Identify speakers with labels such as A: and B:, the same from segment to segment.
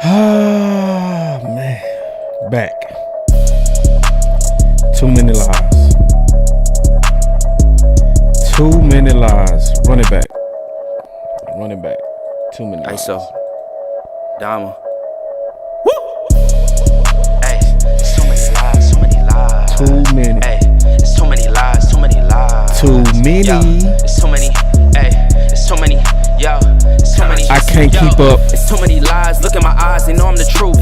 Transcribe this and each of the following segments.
A: Ah, man. Back. Too many lies. Too many lies. Run it back. Run it back. Too many lies.
B: So, Dama. Woo! Hey, it's too many lies, too many lies.
A: Too many.
B: Hey, it's too many lies, too many lies.
A: Too many.
B: Yo, it's too many. Hey, it's too many. Yo, it's too many.
A: I can't keep up.
B: It's too many lies. Look in my eyes, they know I'm the truth.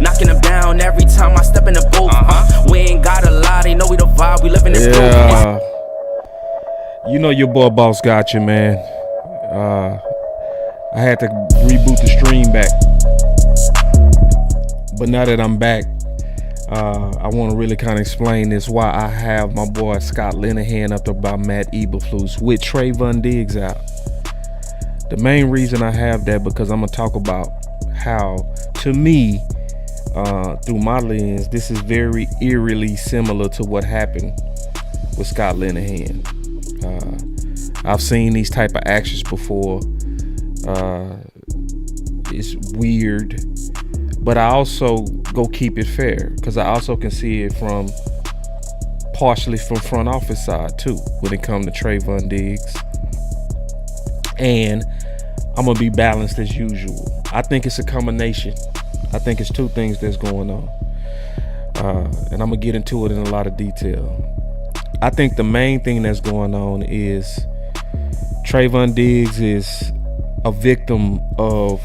B: Knocking them down every time I step in the booth. We ain't gotta lie, they know we the vibe. We live in this
A: Yeah. You know your boy Boss got you, man. I had to reboot the stream back, but now that I'm back, I want to really kind of explain this, why I have my boy Scott Linehan up there by Matt Eberflus with Trevon Diggs out. The main reason I have that, because I'm gonna talk about how, to me, through my lens, this is very eerily similar to what happened with Scott Linehan. I've seen these type of actions before. It's weird, but I also go keep it fair, because I also can see it from partially from front office side too when it comes to Trevon Diggs, and I'm gonna be balanced as usual. I think it's a combination. I think it's two things that's going on, and I'm gonna get into it in a lot of detail. I think the main thing that's going on is Trevon Diggs is a victim of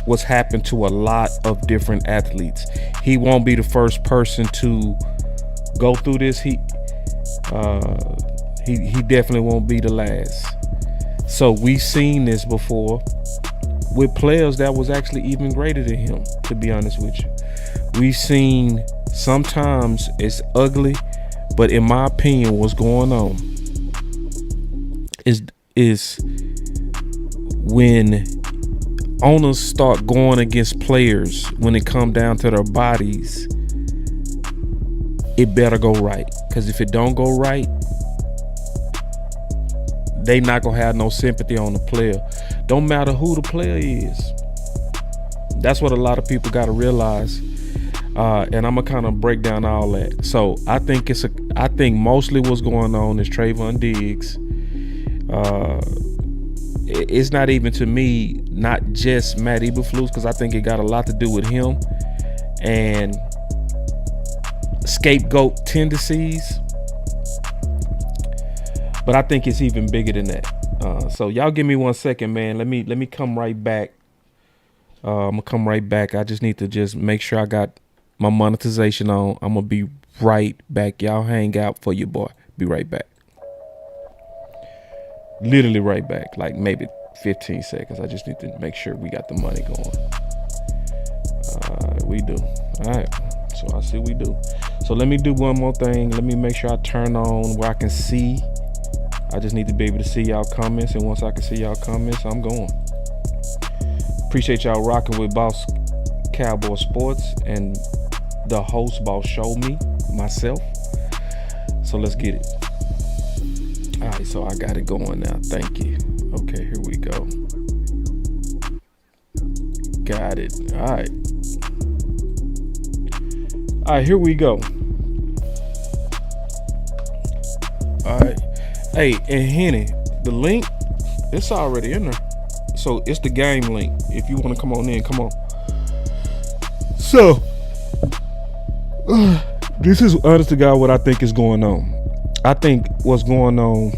A: what's happened to a lot of different athletes. He won't be the first person to go through this. He definitely won't be the last. So we've seen this before with players that was actually even greater than him, to be honest with you. We've seen sometimes it's ugly, but in my opinion, what's going on is when owners start going against players when it come down to their bodies, it better go right. Because if it don't go right, they not gonna have no sympathy on the player. Don't matter who the player is. That's what a lot of people got to realize. And I'm gonna kind of break down all that. So I think mostly what's going on is Trevon Diggs. It's not even, to me, not just Matt Eberflus, because I think it got a lot to do with him and scapegoat tendencies. But I think it's even bigger than that. So y'all give me 1 second, man. Let me come right back. I'm gonna come right back. I just need to just make sure I got my monetization on. I'm gonna be right back. Y'all hang out for your boy. Be right back. Literally right back, like maybe 15 seconds. I just need to make sure we got the money going. We do. All right. So I see we do. So let me do one more thing. Let me make sure I turn on where I can see. I just need to be able to see y'all comments, and once I can see y'all comments, I'm going. Appreciate y'all rocking with Boss Cowboy Sports and the host, Boss Show Me, myself. So let's get it. All right, so I got it going now. Thank you. Okay, here we go. Got it. All right. All right, here we go. All right. Hey, and Henny, the link, it's already in there. So it's the game link. If you want to come on in, come on. So, this is honest to God what I think is going on. I think what's going on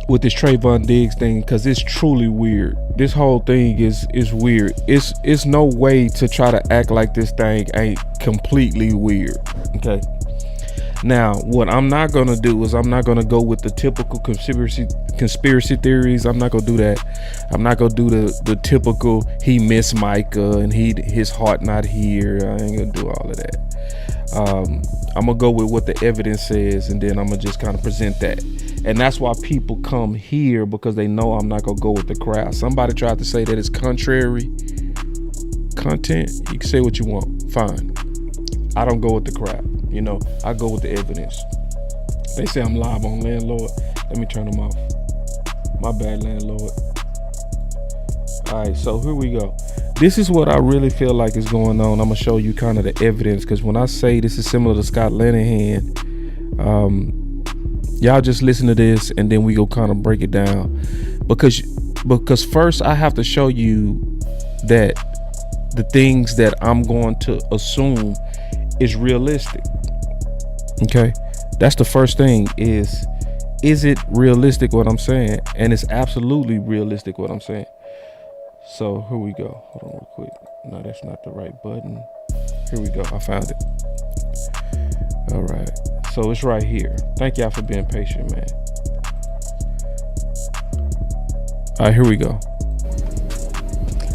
A: with this Trevon Diggs thing, because it's truly weird. This whole thing is weird. It's no way to try to act like this thing ain't completely weird. Okay. Now, what I'm not gonna do is I'm not gonna go with the typical conspiracy theories. I'm not gonna do that. I'm not gonna do the typical he missed Micah and his heart not here. I ain't gonna do all of that. I'm gonna go with what the evidence says, and then I'm gonna just kind of present that. And that's why people come here, because they know I'm not gonna go with the crowd. Somebody tried to say that it's contrary content. You can say what you want, fine. I don't go with the crowd. You know, I go with the evidence. They say I'm live on Landlord. Let me turn them off. My bad, Landlord. All right, so here we go. This is what I really feel like is going on. I'm gonna show you kind of the evidence, because when I say this is similar to Scott Linehan, y'all just listen to this and then we go kind of break it down. Because first I have to show you that the things that I'm going to assume is realistic. Okay, that's the first thing. Is it realistic what I'm saying? And it's absolutely realistic what I'm saying. So here we go. Hold on real quick. No, that's not the right button. Here we go. I found it. All right. So it's right here. Thank y'all for being patient, man. All right, here we go.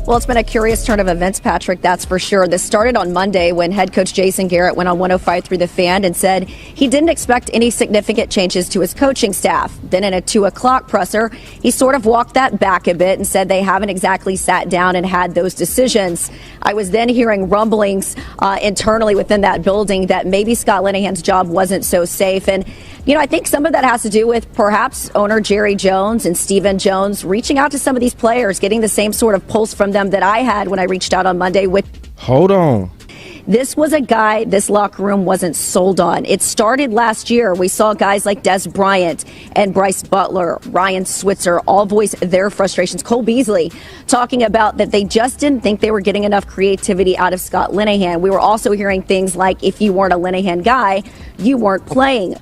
C: Well, it's been a curious turn of events, Patrick, that's for sure. This started on Monday when head coach Jason Garrett went on 105.3 The Fan and said he didn't expect any significant changes to his coaching staff. Then in a 2 o'clock presser, he sort of walked that back a bit and said they haven't exactly sat down and had those decisions. I was then hearing rumblings internally within that building that maybe Scott Linehan's job wasn't so safe. And I think some of that has to do with perhaps owner Jerry Jones and Stephen Jones reaching out to some of these players, getting the same sort of pulse from them that I had when I reached out on Monday.
A: Hold on.
C: This was a guy this locker room wasn't sold on. It started last year. We saw guys like Des Bryant and Bryce Butler, Ryan Switzer, all voice their frustrations. Cole Beasley talking about that they just didn't think they were getting enough creativity out of Scott Linehan. We were also hearing things like, if you weren't a Linehan guy, you weren't playing.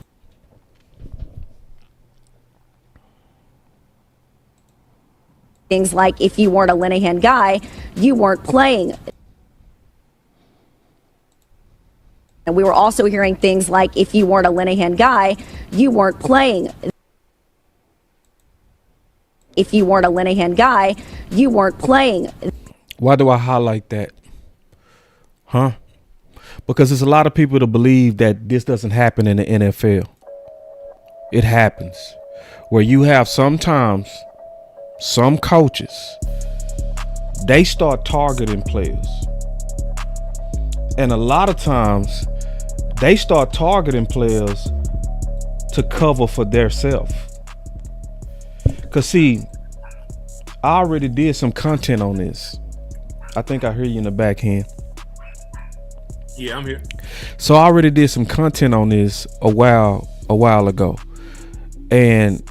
C: Things like, if you weren't a Linehan guy, you weren't playing. And we were also hearing things like, if you weren't a Linehan guy, you weren't playing. If you weren't a Linehan guy, you weren't playing.
A: Why do I highlight that? Huh? Because there's a lot of people to believe that this doesn't happen in the NFL. It happens. Where you have sometimes some coaches, they start targeting players. And a lot of times they start targeting players to cover for their self. Cause see, I already did some content on this. I think I hear you in the backhand.
D: Yeah, I'm here.
A: So I already did some content on this a while ago. And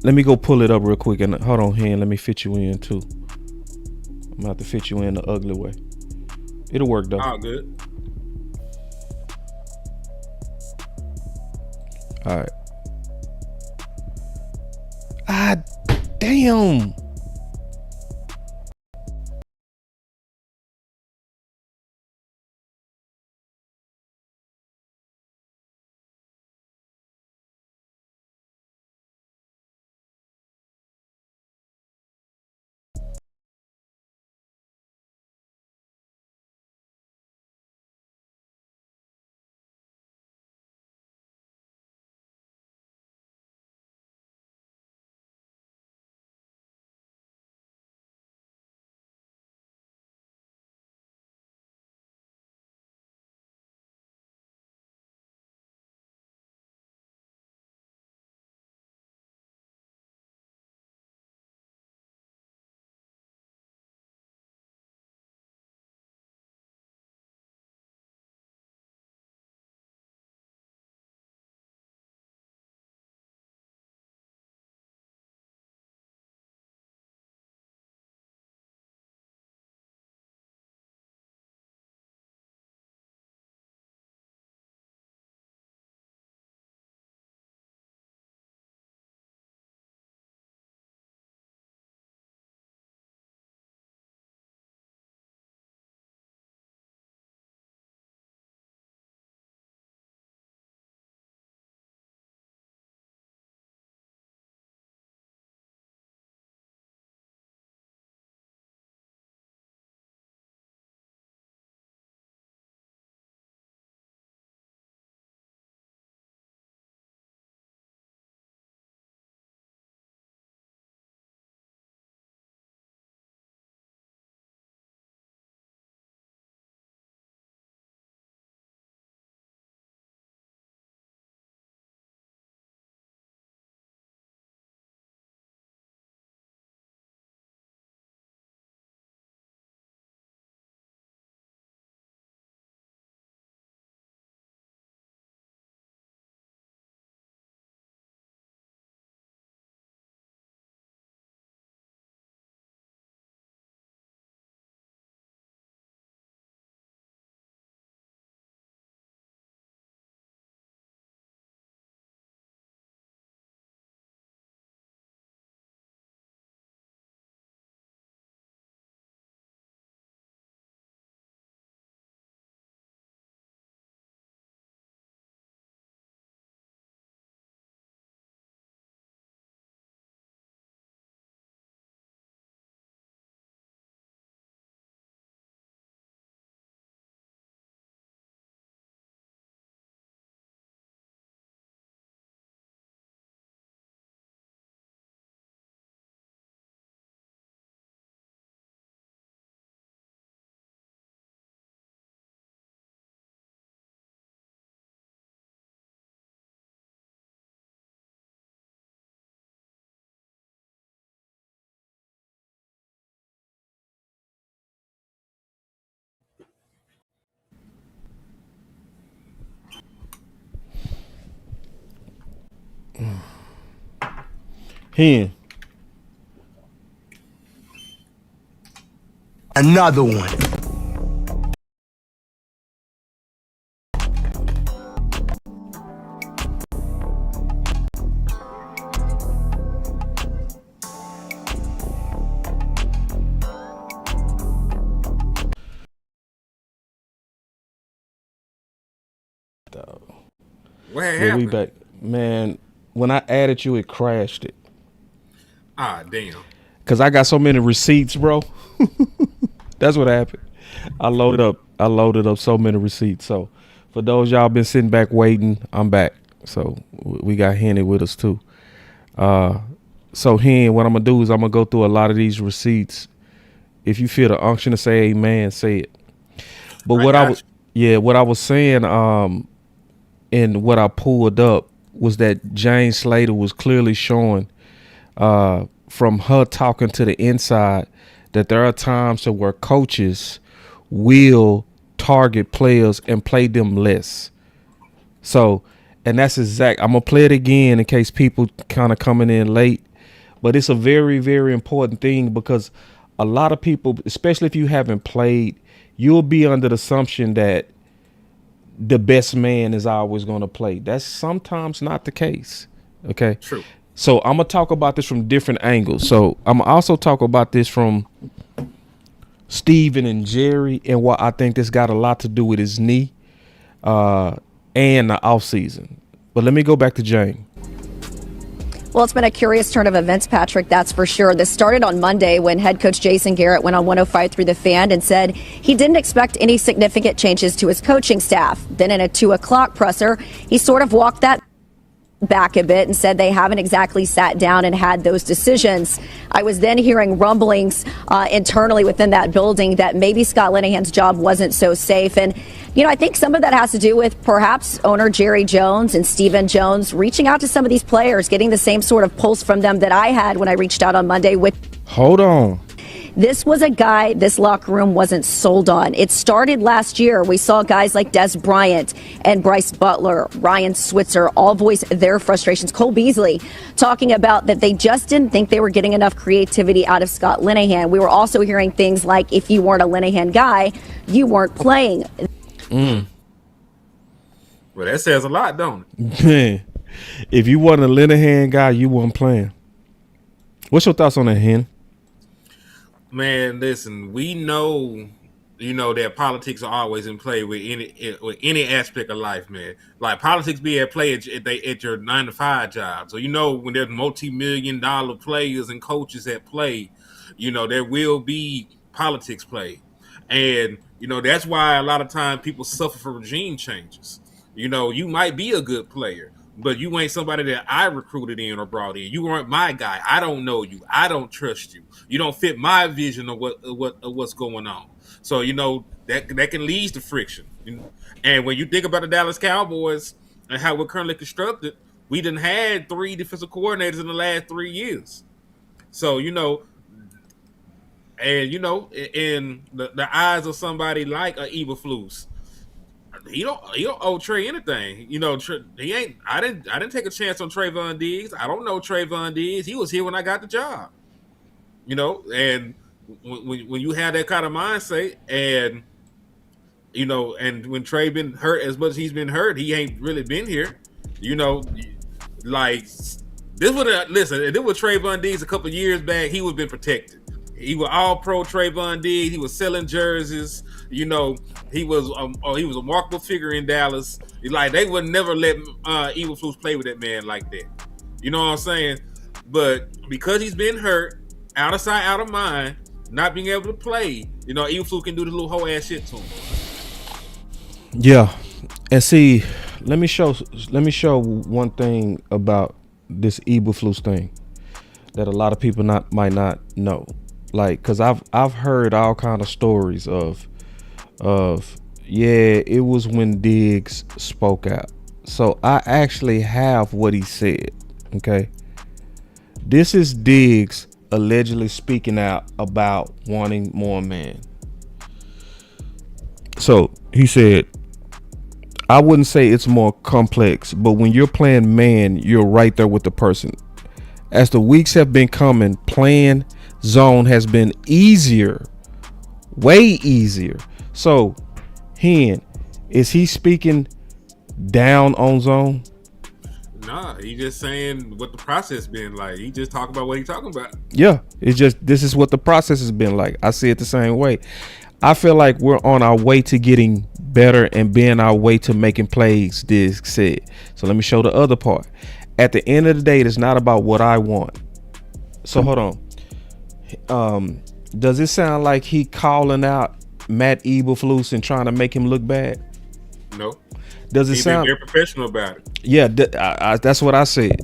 A: let me go pull it up real quick. And hold on, hand. Let me fit you in too. I'm gonna have to fit you in the ugly way. It'll work though.
D: All good.
A: All right. Ah, damn. Hen.
E: Another one.
D: What
A: Yeah, we
D: happened?
A: back. Man, when I added you, it crashed it.
D: Ah, damn.
A: Cause I got so many receipts, bro. That's what happened. I loaded up so many receipts. So for those y'all been sitting back waiting, I'm back. So we got Henny with us too. So Hen, what I'm gonna do is I'm gonna go through a lot of these receipts. If you feel the unction to say amen, say it. But
D: I
A: what I
D: got
A: was what I was saying, and what I pulled up was that Jane Slater was clearly showing from her talking to the inside that there are times to where coaches will target players and play them less. So, and that's exact. I'm gonna play it again in case people kind of coming in late, but it's a very, very important thing because a lot of people, especially if you haven't played, you'll be under the assumption that the best man is always going to play. That's sometimes not the case. Okay.
D: True.
A: So I'm gonna talk about this from different angles. So I'm gonna also talk about this from Steven and Jerry and what I think this got a lot to do with his knee and the offseason. But let me go back to Jane.
C: Well, it's been a curious turn of events, Patrick, that's for sure. This started on Monday when head coach Jason Garrett went on 105 through the fan and said he didn't expect any significant changes to his coaching staff. Then in a 2 o'clock presser, he sort of walked that back a bit and said they haven't exactly sat down and had those decisions. I was then hearing rumblings internally within that building that maybe Scott Linehan's job wasn't so safe. And, you know, I think some of that has to do with perhaps owner Jerry Jones and Stephen Jones reaching out to some of these players, getting the same sort of pulse from them that I had when I reached out on Monday with.
A: Hold on.
C: This was a guy this locker room wasn't sold on. It started last year. We saw guys like Des Bryant and Bryce Butler, Ryan Switzer, all voice their frustrations. Cole Beasley talking about that they just didn't think they were getting enough creativity out of Scott Linehan. We were also hearing things like if you weren't a Linehan guy, you weren't playing.
D: Well, that says a lot, don't it?
A: Man, if you wasn't a Linehan guy, you weren't playing. What's your thoughts on that, Hen?
D: Man, listen, we know, that politics are always in play with any aspect of life, man. Like politics be at play at your 9-to-5 job. So when there's multi-million-dollar players and coaches at play, there will be politics play, and that's why a lot of times people suffer from regime changes. You might be a good player, but you ain't somebody that I recruited in or brought in. You weren't my guy. I don't know you. I don't trust you. You don't fit my vision of what's going on. So that can lead to friction. And when you think about the Dallas Cowboys and how we're currently constructed, we done had 3 defensive coordinators in the last 3 years. So in the eyes of somebody like a Eberflus, he don't owe Trey anything. He ain't. I didn't take a chance on Trevon Diggs. I don't know Trevon Diggs. He was here when I got the job. And when you have that kind of mindset, and and when Trey been hurt as much as he's been hurt, he ain't really been here. Like this would listen. If it was Trevon Diggs a couple years back, he would have been protected. He was all pro Trevon Diggs. He was selling jerseys. He was a remarkable figure in Dallas. Like they would never let Eberflus play with that man like that. You know what I'm saying? But because he's been hurt, out of sight, out of mind, not being able to play, Eberflus can do the little whole ass shit to him.
A: Yeah, and see, let me show one thing about this Eberflus thing that a lot of people might not know. Like, cause I've heard all kind of stories of it was when Diggs spoke out. So I actually have what he said. Okay, this is Diggs allegedly speaking out about wanting more man. So he said, I wouldn't say it's more complex, but when you're playing man, you're right there with the person. As the weeks have been coming, playing zone has been easier, way easier. So, Hen, is he speaking down on zone?
D: Nah, he just saying what the process been like. He just talking about what he talking about.
A: Yeah, it's just this is what the process has been like. I see it the same way. I feel like we're on our way to getting better and being our way to making plays, Diggs said. So let me show the other part. At the end of the day, it's not about what I want. So hold on. Does it sound like he calling out Matt Eberflus and trying to make him look bad?
D: No.
A: Does it
D: He's
A: sound
D: been very professional about it?
A: Yeah, that's what I said.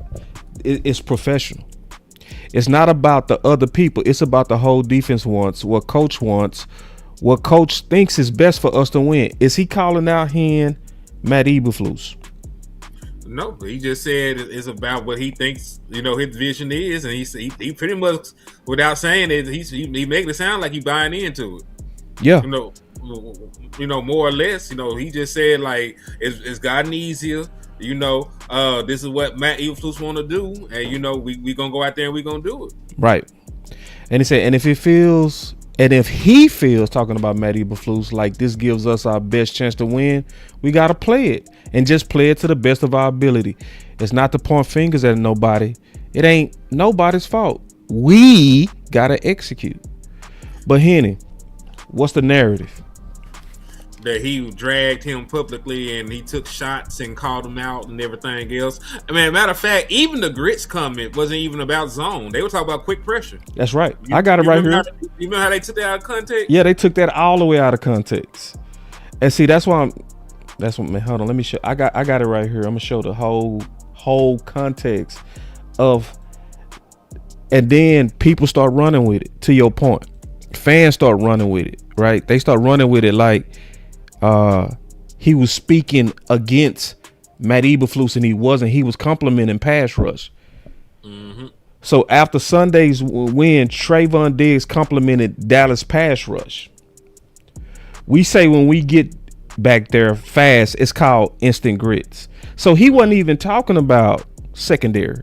A: It's professional. It's not about the other people. It's about the whole defense wants, what coach wants, what coach thinks is best for us to win. Is he calling out Matt Eberflus?
D: No, he just said it's about what he thinks, his vision is, and he pretty much, without saying it, he making it sound like he buying into it.
A: Yeah.
D: More or less, he just said like it's gotten easier. This is what Matt Eberflus want to do, and we gonna go out there and we gonna do it.
A: Right. And he said, and if he feels talking about Matt Eberflus like this gives us our best chance to win, we gotta play it and just play it to the best of our ability. It's not to point fingers at nobody. It ain't nobody's fault. We gotta execute. But Henny, what's the narrative?
D: That he dragged him publicly and he took shots and called him out and everything else. I mean, matter of fact, even the Grits comment wasn't even about zone. They were talking about quick pressure.
A: That's right. I got it right here.
D: You know how they took that out of context?
A: Yeah, they took that all the way out of context. And see, hold on, let me show. I got it right here. I'm gonna show the whole context of, and then people start running with it. To your point, fans start running with it, right? They start running with it like he was speaking against Matt Eberflus, and he wasn't. He was complimenting pass rush. Mm-hmm. So after Sunday's win, Trevon Diggs complimented Dallas pass rush. We say when we get back there fast, it's called instant grits. So he wasn't even talking about secondary.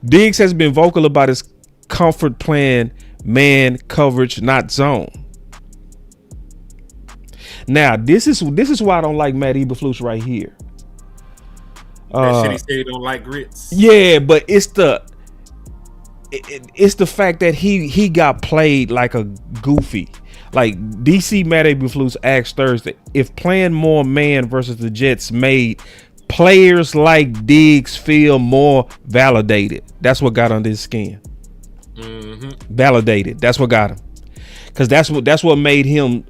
A: Diggs has been vocal about his comfort playing man coverage, not zone. Now, this is why I don't like Matt Eberflus right here.
D: That shit he said he don't like grits.
A: Yeah, but it's the fact that he got played like a goofy. Like DC Matt Eberflus asked Thursday if playing more man versus the Jets made players like Diggs feel more validated. That's what got under his skin. Mm-hmm. Validated. That's what got him. Because that's what made him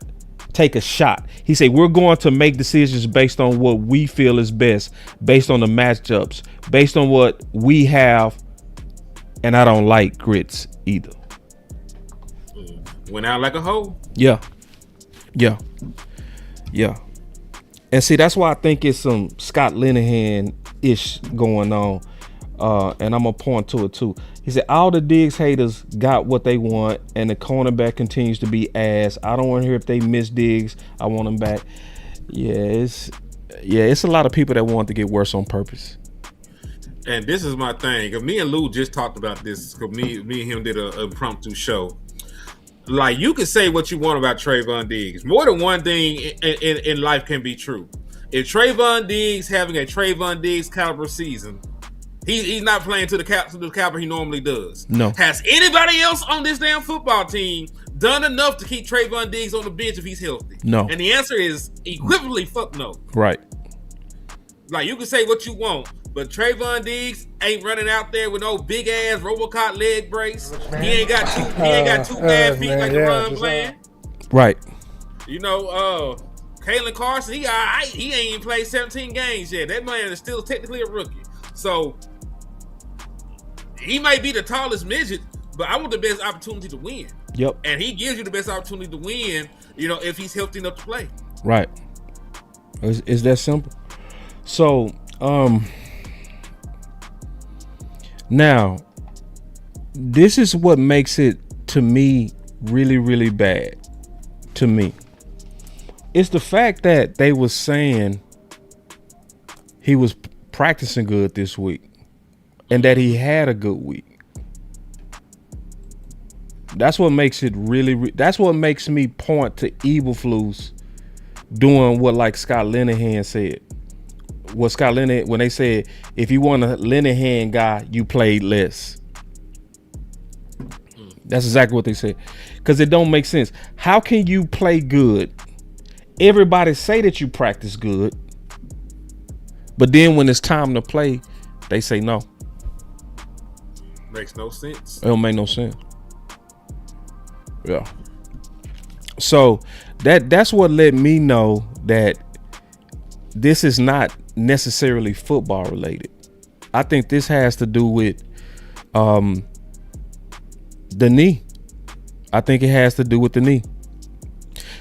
A: take a shot. He said, we're going to make decisions based on what we feel is best, based on the matchups, based on what we have. And I don't like grits either.
D: Went out like a hoe.
A: Yeah. And see, that's why I think it's some Scott Linehan-ish going on. And I'm going to point to it too. He said, all the Diggs haters got what they want, and the cornerback continues to be ass. I don't want to hear if they miss Diggs. I want him back. It's a lot of people that want to get worse on purpose.
D: And this is my thing. Cause me and Lou just talked about this. Cause me and him did a impromptu show. Like, you can say what you want about Trevon Diggs. More than one thing in life can be true. If Trevon Diggs having a Trevon Diggs caliber season, he's not playing to the caliber he normally does.
A: No.
D: Has anybody else on this damn football team done enough to keep Trevon Diggs on the bench if he's healthy?
A: No.
D: And the answer is equivalently fuck no.
A: Right.
D: Like, you can say what you want, but Trevon Diggs ain't running out there with no big ass Robocop leg brace. He ain't got two bad feet like the run playing.
A: Right.
D: Kalen Carson, he ain't even played 17 games yet. That man is still technically a rookie. So he might be the tallest midget, but I want the best opportunity to win.
A: Yep.
D: And he gives you the best opportunity to win, if he's healthy enough to play.
A: Right. It's that simple. So, now, this is what makes it, to me, really, really bad. To me. It's the fact that they was saying he was practicing good this week. and that he had a good week. That's what makes it really. That's what makes me point to Eberflus doing what, like Scott Linehan said. What Scott Linehan, when they said, if you want a Linehan guy, you played less. That's exactly what they said. Because it don't make sense. How can you play good? Everybody say that you practice good, but then when it's time to play, they say no.
D: Makes no sense.
A: It don't make no sense. Yeah. So that's what let me know that this is not necessarily football related. I think this has to do with the knee. I think it has to do with the knee.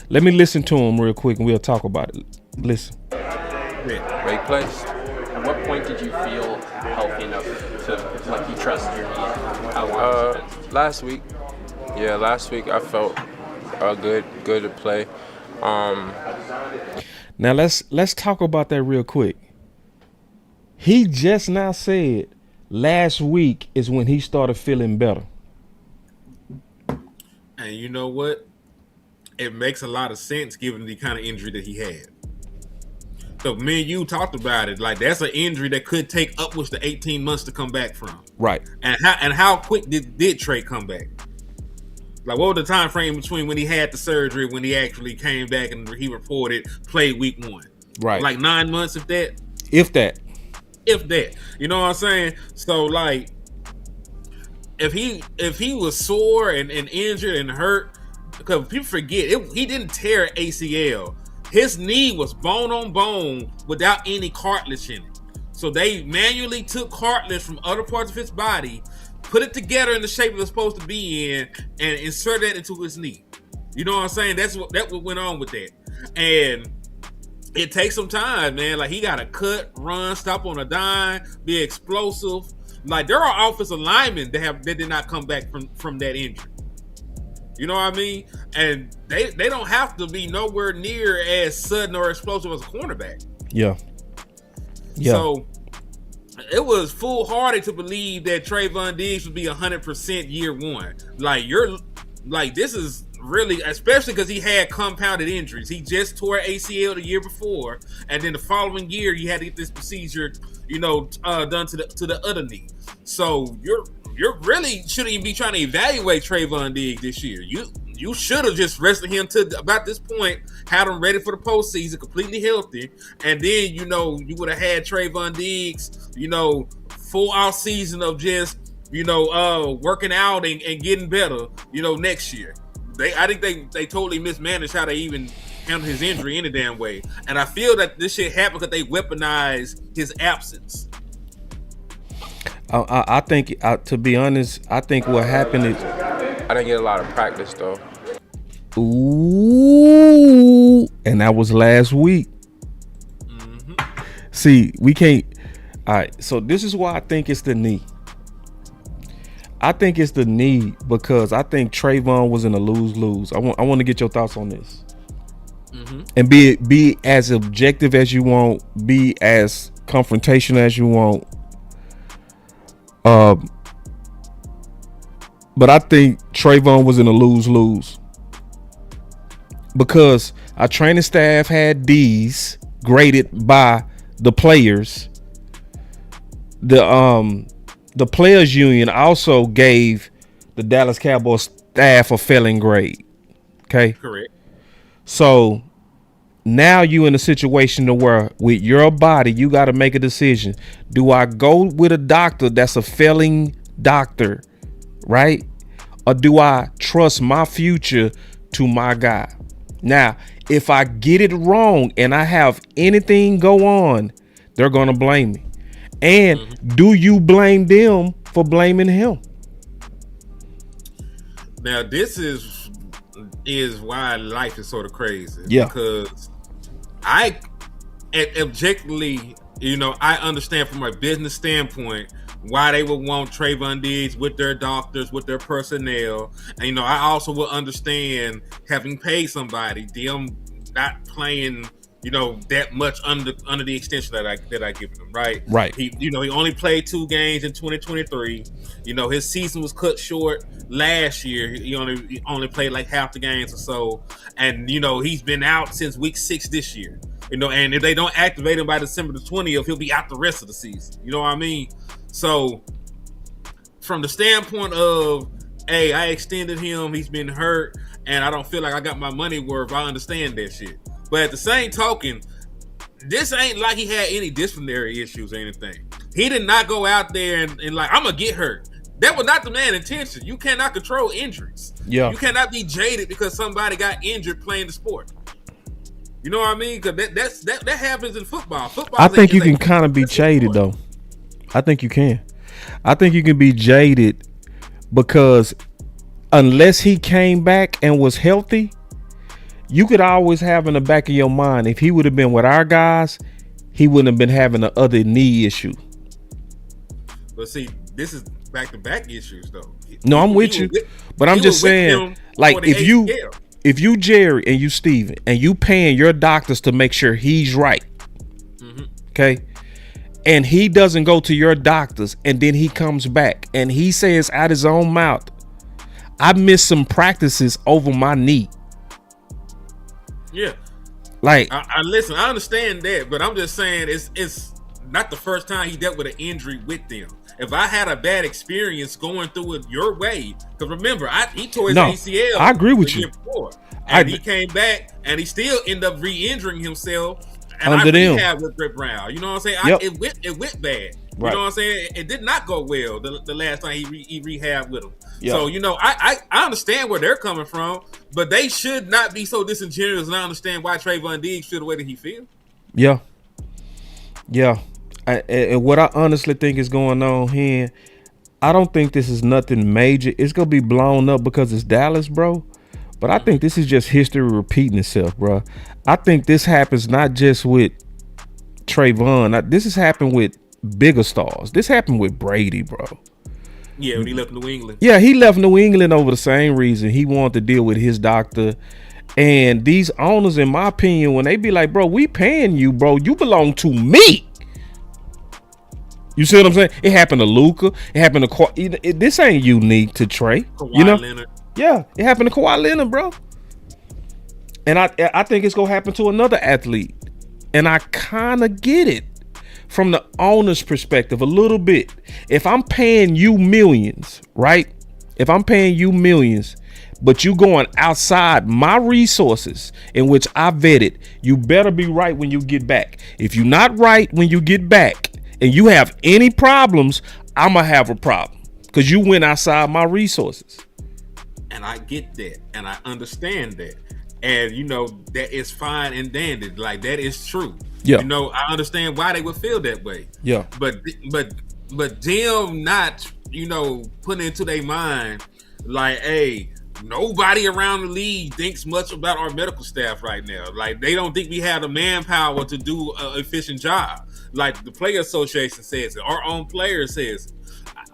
A: Let me listen to him real quick and we'll talk about it. Listen.
E: Great place. At what point did you feel healthy enough to, like, you trusted your knee? How long has it been?
F: Last week. Yeah, last week I felt good to play.
A: Now let's talk about that real quick. He just now said last week is when he started feeling better.
D: And you know what? It makes a lot of sense given the kind of injury that he had. So me and you talked about it. Like, that's an injury that could take upwards to 18 months to come back from.
A: Right.
D: And how quick did Trey come back? Like, what was the time frame between when he had the surgery when he actually came back and he reported played week 1?
A: Right.
D: Like 9 months, if that.
A: If that.
D: You know what I'm saying? So, like, if he was sore and injured and hurt, because people forget he didn't tear ACL. His knee was bone on bone without any cartilage in it. So they manually took cartilage from other parts of his body, put it together in the shape it was supposed to be in, and inserted it into his knee. You know what I'm saying? That's what went on with that. And it takes some time, man. Like, he got to cut, run, stop on a dime, be explosive. Like, there are offensive linemen that did not come back from that injury. You know what I mean? And they don't have to be nowhere near as sudden or explosive as a cornerback.
A: Yeah.
D: So it was foolhardy to believe that Trevon Diggs would be 100% year one. This is really, especially because he had compounded injuries. He just tore ACL the year before, and then the following year he had to get this procedure, done to the other knee. So you're really shouldn't even be trying to evaluate Trevon Diggs this year. You should have just rested him to about this point, had him ready for the postseason, completely healthy, and then you would have had Trevon Diggs, full off season of just working out and getting better, next year. I think they totally mismanaged how they even handled his injury any damn way, and I feel that this shit happened because they weaponized his absence.
A: I think, to be honest, I think what happened is
F: I didn't get a lot of practice though.
A: Ooh, and that was last week. Mm-hmm. See, we can't. All right, so this is why I think it's the knee. I think it's the knee because I think Trevon was in a lose-lose. I want to get your thoughts on this. Mm-hmm. And be as objective as you want, be as confrontational as you want. But I think Trevon was in a lose-lose because our training staff had D's graded by the players. The players union also gave the Dallas Cowboys staff a failing grade. Okay.
D: Correct.
A: So now you in a situation to where with your body, you got to make a decision. Do I go with a doctor that's a failing doctor, right? Or do I trust my future to my guy? Now, if I get it wrong and I have anything go on, they're going to blame me. And do you blame them for blaming him?
D: Now, this is why life is sort of crazy.
A: Yeah.
D: Because objectively, I understand from a business standpoint why they would want Trevon Diggs with their doctors, with their personnel. And, I also will understand having paid somebody, them not playing that much under the extension that I given him, right?
A: Right.
D: He only played 2 games in 2023. His season was cut short last year. He only played like half the games or so, and he's been out since week 6 this year. And if they don't activate him by December the 20th, he'll be out the rest of the season. You know what I mean? So, from the standpoint of, hey, I extended him, he's been hurt, and I don't feel like I got my money worth. I understand that shit. But at the same token, this ain't like he had any disciplinary issues or anything. He did not go out there and like, I'm going to get hurt. That was not the man's intention. You cannot control injuries.
A: Yeah.
D: You cannot be jaded because somebody got injured playing the sport. You know what I mean? Because that happens in football.
A: I think you can kind of be jaded, though. I think you can. I think you can be jaded because unless he came back and was healthy, you could always have in the back of your mind, if he would have been with our guys, he wouldn't have been having the other knee issue.
D: But see, this is back-to-back issues, though.
A: No, I'm with you. But I'm just saying, like, if you Jerry and you Steven and you paying your doctors to make sure he's right, okay, and he doesn't go to your doctors and then he comes back and he says out his own mouth, I missed some practices over my knee.
D: Yeah.
A: Like,
D: I listen, I understand that, but I'm just saying it's not the first time he dealt with an injury with them. If I had a bad experience going through it your way, because remember, he tore his ACL.
A: I agree with you.
D: Before, and he came back and he still ended up re-injuring himself. And
A: under them.
D: Rehab with Brett Brown. You know what I'm saying?
A: Yep.
D: It went bad.
A: Right.
D: You know what I'm saying? It did not go well the last time he rehabbed with him.
A: Yep.
D: So, I understand where they're coming from, but they should not be so disingenuous, and I understand why Trevon Diggs feel the way that he feels.
A: Yeah. Yeah. And what I honestly think is going on here, I don't think this is nothing major. It's going to be blown up because it's Dallas, bro. But I think this is just history repeating itself, bro. I think this happens not just with Trevon. This has happened with bigger stars. This happened with Brady, bro.
D: Yeah, when he left New England.
A: Yeah, he left New England over the same reason. He wanted to deal with his doctor. And these owners, in my opinion, when they be like, bro, we paying you, bro. You belong to me. You see what I'm saying? It happened to Luka. It happened to this ain't unique to Trey.
D: Kawhi Leonard.
A: Yeah, it happened to Kawhi Leonard, bro. And I think it's gonna happen to another athlete. And I kind of get it from the owner's perspective a little bit. If I'm paying you millions, right? If I'm paying you millions, but you going outside my resources in which I vetted, you better be right when you get back. If you're not right when you get back and you have any problems, I'm gonna have a problem because you went outside my resources.
D: And I get that, and I understand that, and that is fine and dandy. Like, that is true.
A: Yeah.
D: I understand why they would feel that way.
A: Yeah.
D: But them not, putting into their mind, like, hey, nobody around the league thinks much about our medical staff right now. Like, they don't think we have the manpower to do an efficient job. Like the Player Association says it, our own player says it.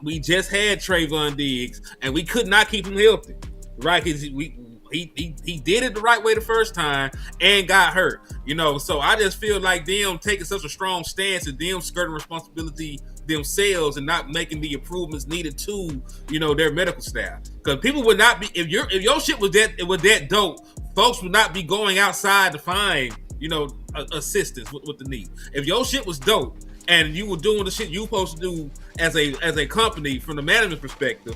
D: We just had Trevon Diggs, and we could not keep him healthy, right? Because he did it the right way the first time and got hurt, So I just feel like them taking such a strong stance and them skirting responsibility themselves and not making the improvements needed to, their medical staff. Because people would not be if your shit was that dope, folks would not be going outside to find assistance with the knee. If your shit was dope and you were doing the shit you supposed to do as a company from the management perspective,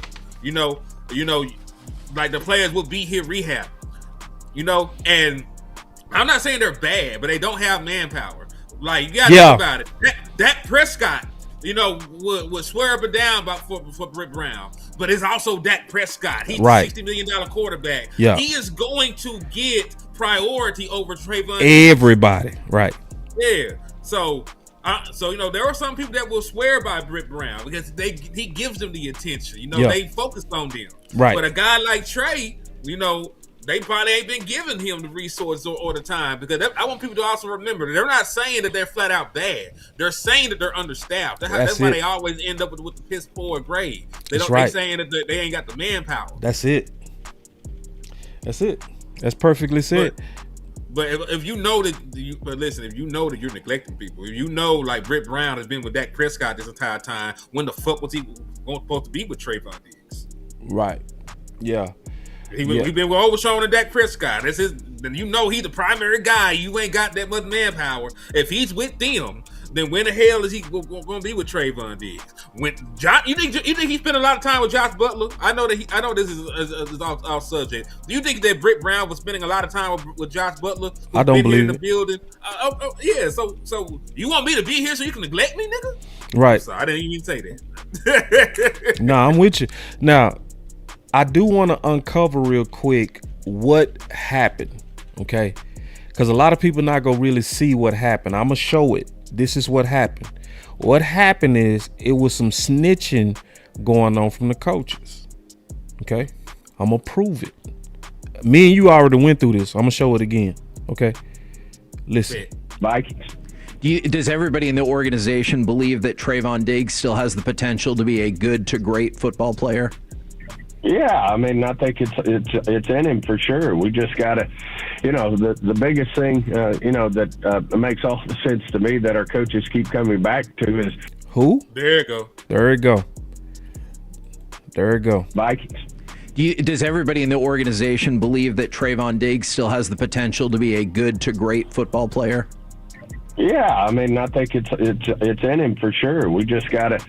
D: like the players will be here rehab, and I'm not saying they're bad, but they don't have manpower. Like, you gotta think about it. Dak Prescott, would swear up and down for Brett Brown, but it's also Dak Prescott. He's
A: right.
D: a $60 million quarterback.
A: Yeah.
D: He is going to get priority over Trevon.
A: Everybody, right?
D: Yeah. So there are some people that will swear by Brett Brown because he gives them the attention. They focus on them.
A: Right.
D: But a guy like Trey, they probably ain't been giving him the resources or the time, because I want people to also remember they're not saying that they're flat out bad. They're saying that they're understaffed. That's why they always end up with the piss poor grade. They're saying that they ain't got the manpower.
A: That's it. That's perfectly said.
D: But if you know that, but listen, if you know that you're neglecting people, if you know like Britt Brown has been with Dak Prescott this entire time, when the fuck was he supposed to be with Trevon Diggs?
A: Right. Yeah.
D: He been with Overshawn and Dak Prescott. That's his. Then you know he's the primary guy. You ain't got that much manpower. If he's with them, then when the hell is he going to be with Trevon Diggs? When you think he spent a lot of time with Josh Butler? I know this is off subject. Do you think that Britt Brown was spending a lot of time with Josh Butler?
A: I don't believe
D: in the
A: it.
D: building. Yeah. So you want me to be here so you can neglect me, nigga?
A: Right.
D: So I didn't even say that.
A: No, I'm with you. Now, I do want to uncover real quick what happened, okay? Because a lot of people not going to really see what happened. I'm going to show it. This is what happened. What happened is it was some snitching going on from the coaches, okay? I'm going to prove it. Me and you already went through this. I'm going to show it again, okay? Listen.
G: Vikings.
H: Does everybody in the organization believe that Trevon Diggs still has the potential to be a good to great football player?
G: Yeah, I mean, I think it's in him for sure. We just got to, the biggest thing, that makes all the sense to me that our coaches keep coming back to is
A: who?
D: There you go.
A: There you go. There you go.
G: Vikings.
H: Does everybody in the organization believe that Trevon Diggs still has the potential to be a good to great football player?
G: Yeah, I mean, I think it's in him for sure. We just got to,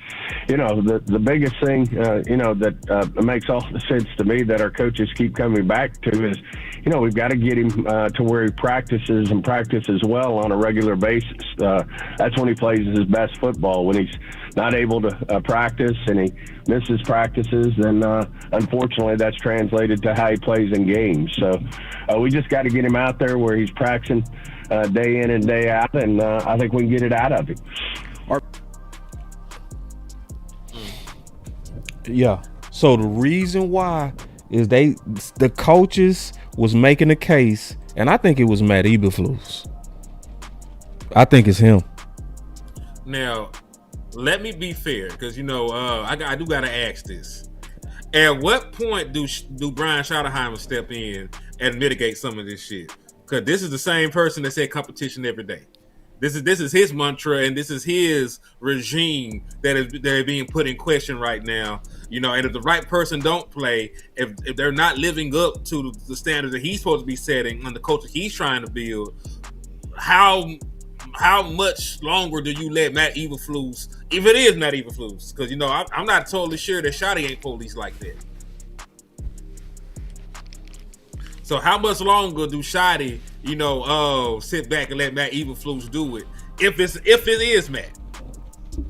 G: the biggest thing, that makes all the sense to me that our coaches keep coming back to is, we've got to get him to where he practices and practices well on a regular basis. That's when he plays his best football. When he's not able to practice and he misses practices, then unfortunately that's translated to how he plays in games. So we just got to get him out there where he's practicing day in and day out, and I think we can get it out of him.
A: Yeah. So the reason why is the coaches was making a case, and I think it was Matt Eberflus. I think it's him.
D: Now, let me be fair, because I do gotta ask this. At what point do Brian Schottenheimer step in and mitigate some of this shit? Because this is the same person that said competition every day. This is his mantra, and this is his regime that is being put in question right now. And if the right person don't play, if they're not living up to the standards that he's supposed to be setting and the culture he's trying to build, how much longer do you let Matt Eberflus, if it is Matt Eberflus, because I'm not totally sure that Shotty ain't police like that. So how much longer do Shotty, sit back and let Matt Eberflus do it? If it is Matt.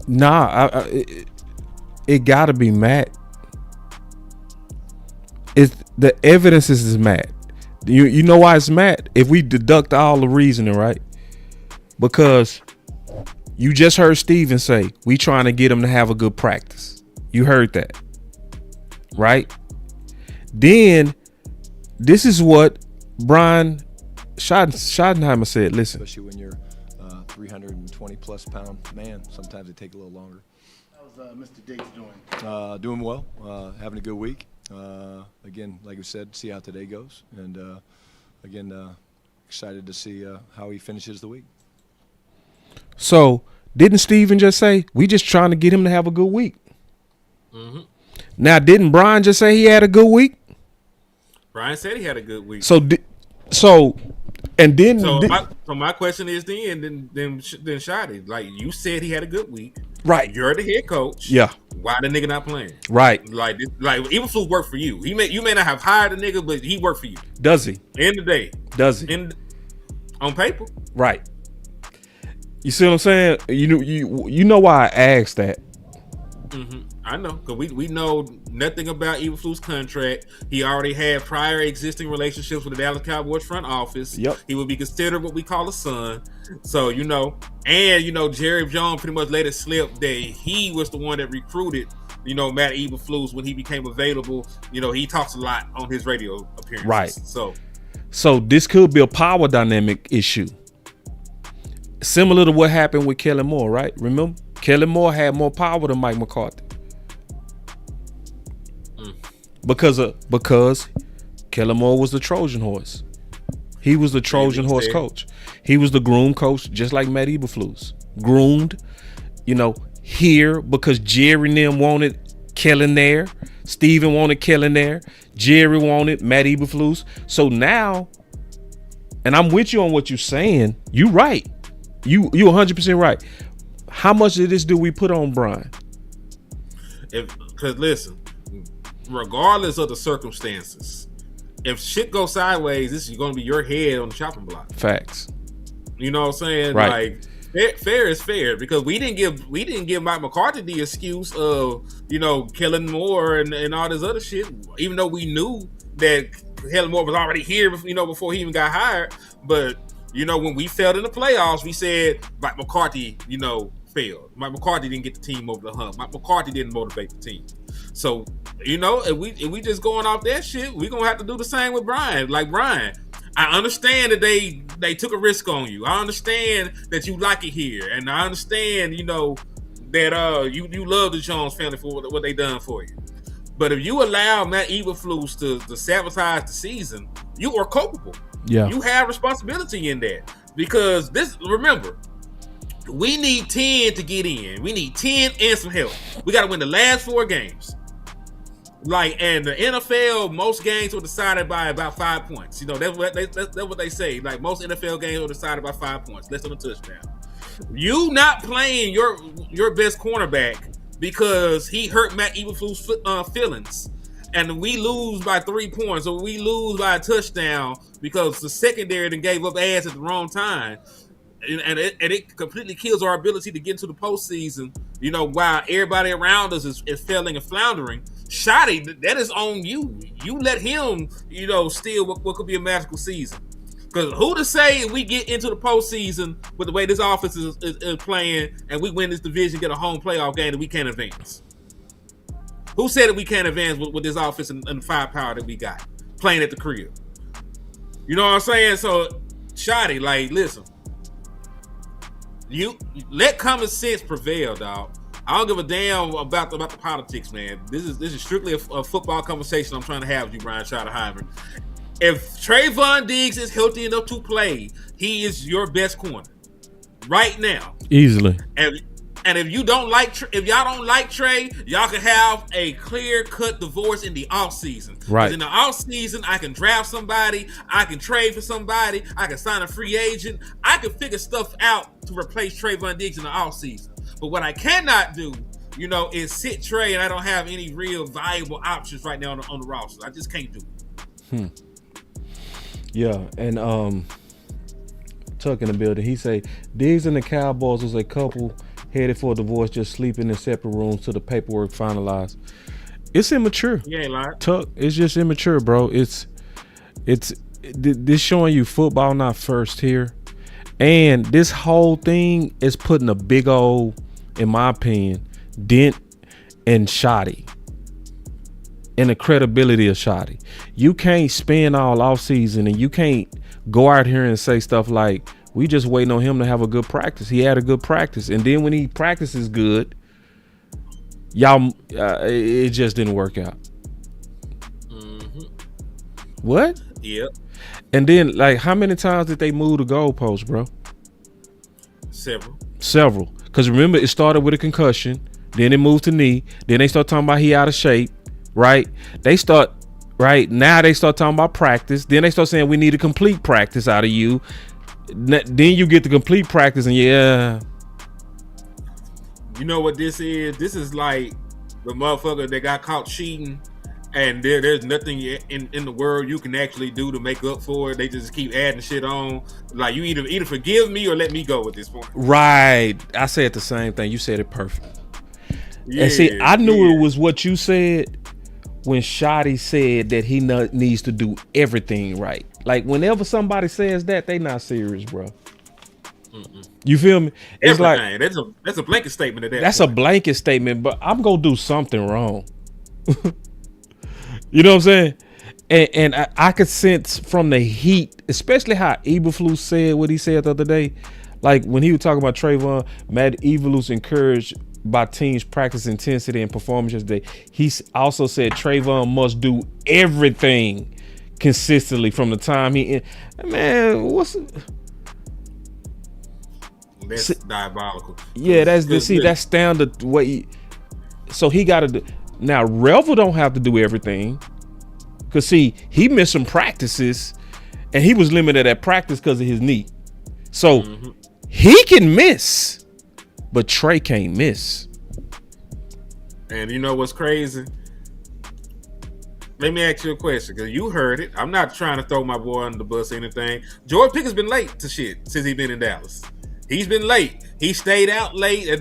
A: Nah, it gotta be Matt. It's the evidence is Matt. You know why it's Matt? If we deduct all the reasoning, right? Because you just heard Steven say we trying to get him to have a good practice. You heard that, right? Then this is what Brian Schottenheimer said. Listen.
I: Especially when you're 320 plus pound man, sometimes it takes a little longer.
J: How's Mr. Diggs doing?
I: Doing well, having a good week. Again, like we said, see how today goes. And excited to see how he finishes the week.
A: So didn't Steven just say we just trying to get him to have a good week?
D: Mm-hmm.
A: Now, didn't Brian just say he had a good week?
D: Brian said he had a good week.
A: So
D: my question is then Shotty, like you said he had a good week.
A: Right.
D: You're the head coach.
A: Yeah.
D: Why the nigga not playing?
A: Right.
D: Like Eberflus worked for you. You may not have hired a nigga, but he worked for you.
A: Does he?
D: End of the day.
A: Does he?
D: On paper.
A: Right. You see what I'm saying? You know why I asked that.
D: Mm-hmm. I know, because we know nothing about Eberflus' contract. He already had prior existing relationships with the Dallas Cowboys front office.
A: Yep.
D: He would be considered what we call a son. So, Jerry Jones pretty much let it slip that he was the one that recruited, Matt Eberflus when he became available. He talks a lot on his radio appearances.
A: Right.
D: So
A: this could be a power dynamic issue. Similar to what happened with Kellen Moore, right? Remember? Kellen Moore had more power than Mike McCarthy. Because Kellen Moore was the Trojan horse. He was the Trojan horse coach. He was the groom coach, just like Matt Eberflus. Groomed, here because Jerry and them wanted Kellen there. Steven wanted Kellen there. Jerry wanted Matt Eberflus. So now, and I'm with you on what you're saying. You right. You 100% right. How much of this do we put on Brian?
D: Because listen, regardless of the circumstances, if shit goes sideways, this is going to be your head on the chopping block.
A: Facts.
D: You know what I'm saying?
A: Right.
D: Like fair is fair, because we didn't give Mike McCarthy the excuse of Kellen Moore and all this other shit, even though we knew that Kellen Moore was already here, before he even got hired. But when we failed in the playoffs, we said Mike McCarthy, failed. Mike McCarthy didn't get the team over the hump. Mike McCarthy didn't motivate the team. So, if we just going off that shit, we're gonna have to do the same with Brian. Like, Brian, I understand that they took a risk on you. I understand that you like it here, and I understand, that you love the Jones family for what they done for you. But if you allow Matt Eberflus to sabotage the season, you are culpable.
A: Yeah,
D: you have responsibility in that, because remember, we need 10 to get in. We need 10 and some help. We got to win the last 4 games. And the NFL, most games were decided by about 5 points. That's what they say. Like, most NFL games were decided by 5 points, less than a touchdown. You not playing your best cornerback because he hurt Matt Eberflus' feelings, and we lose by 3 points, or we lose by a touchdown because the secondary then gave up ass at the wrong time. And it completely kills our ability to get into the postseason, while everybody around us is failing and floundering. Shotty, that is on you. You let him, steal what could be a magical season. Because who to say if we get into the postseason with the way this offense is playing, and we win this division, get a home playoff game, that we can't advance? Who said that we can't advance with this offense and the firepower that we got playing at the crib? You know what I'm saying? So, Shotty, listen. You let common sense prevail, dog. I don't give a damn about the politics, man. This is strictly a football conversation I'm trying to have with you, Brian Schottenheimer. If Trevon Diggs is healthy enough to play, he is your best corner right now,
A: easily.
D: And if y'all don't like Trey, y'all can have a clear-cut divorce in the offseason.
A: Right.
D: In the offseason, I can draft somebody, I can trade for somebody, I can sign a free agent, I can figure stuff out to replace Trevon Diggs in the offseason. But what I cannot do, is sit Trey, and I don't have any real viable options right now on the roster. I just can't do it.
A: Yeah, and Tuck in the building, he say Diggs and the Cowboys was a couple headed for a divorce, just sleeping in separate rooms till the paperwork finalized. It's immature.
D: You ain't lying.
A: Tuck, it's just immature, bro. It's this showing you football not first here, and this whole thing is putting a big old, in my opinion, dent in Shotty, in the credibility of Shotty. You can't spend all offseason, and you can't go out here and say stuff like, we just waiting on him to have a good practice. He had a good practice. And then when he practices good, y'all, it just didn't work out.
D: Mm-hmm.
A: What?
D: Yep.
A: And then, how many times did they move the goalpost, bro? Several. Because remember, it started with a concussion. Then it moved to knee. Then they start talking about he out of shape, right? Now they start talking about practice. Then they start saying we need a complete practice out of you. Then you get the complete practice, and yeah.
D: You know what this is? This is like the motherfucker that got caught cheating, and there's nothing in the world you can actually do to make up for it. They just keep adding shit on. Like, you either forgive me or let me go at this point.
A: Right. I said the same thing. You said it perfect. Yeah, and see, I knew it was what you said when Shotty said that he needs to do everything right. Like, whenever somebody says that, they not serious, bro. Mm-mm. You feel me? It's
D: everything. Like that's a blanket statement.
A: That's a blanket statement, but I'm gonna do something wrong. You know what I'm saying? And I could sense from the heat, especially how Eberflus said what he said the other day. Like, when he was talking about Trevon, Matt Eberflus encouraged by teams' practice intensity and performance yesterday. He also said Trevon must do everything consistently from the time man,
D: That's diabolical.
A: Yeah, that's standard way. So he got to now. Revel don't have to do everything, cause see he missed some practices, and he was limited at practice because of his knee. So he can miss, but Trey can't miss.
D: And you know what's crazy? Let me ask you a question, because you heard it. I'm not trying to throw my boy under the bus or anything. Jordan Pickett's been late to shit since he's been in Dallas. He's been late. He stayed out late and,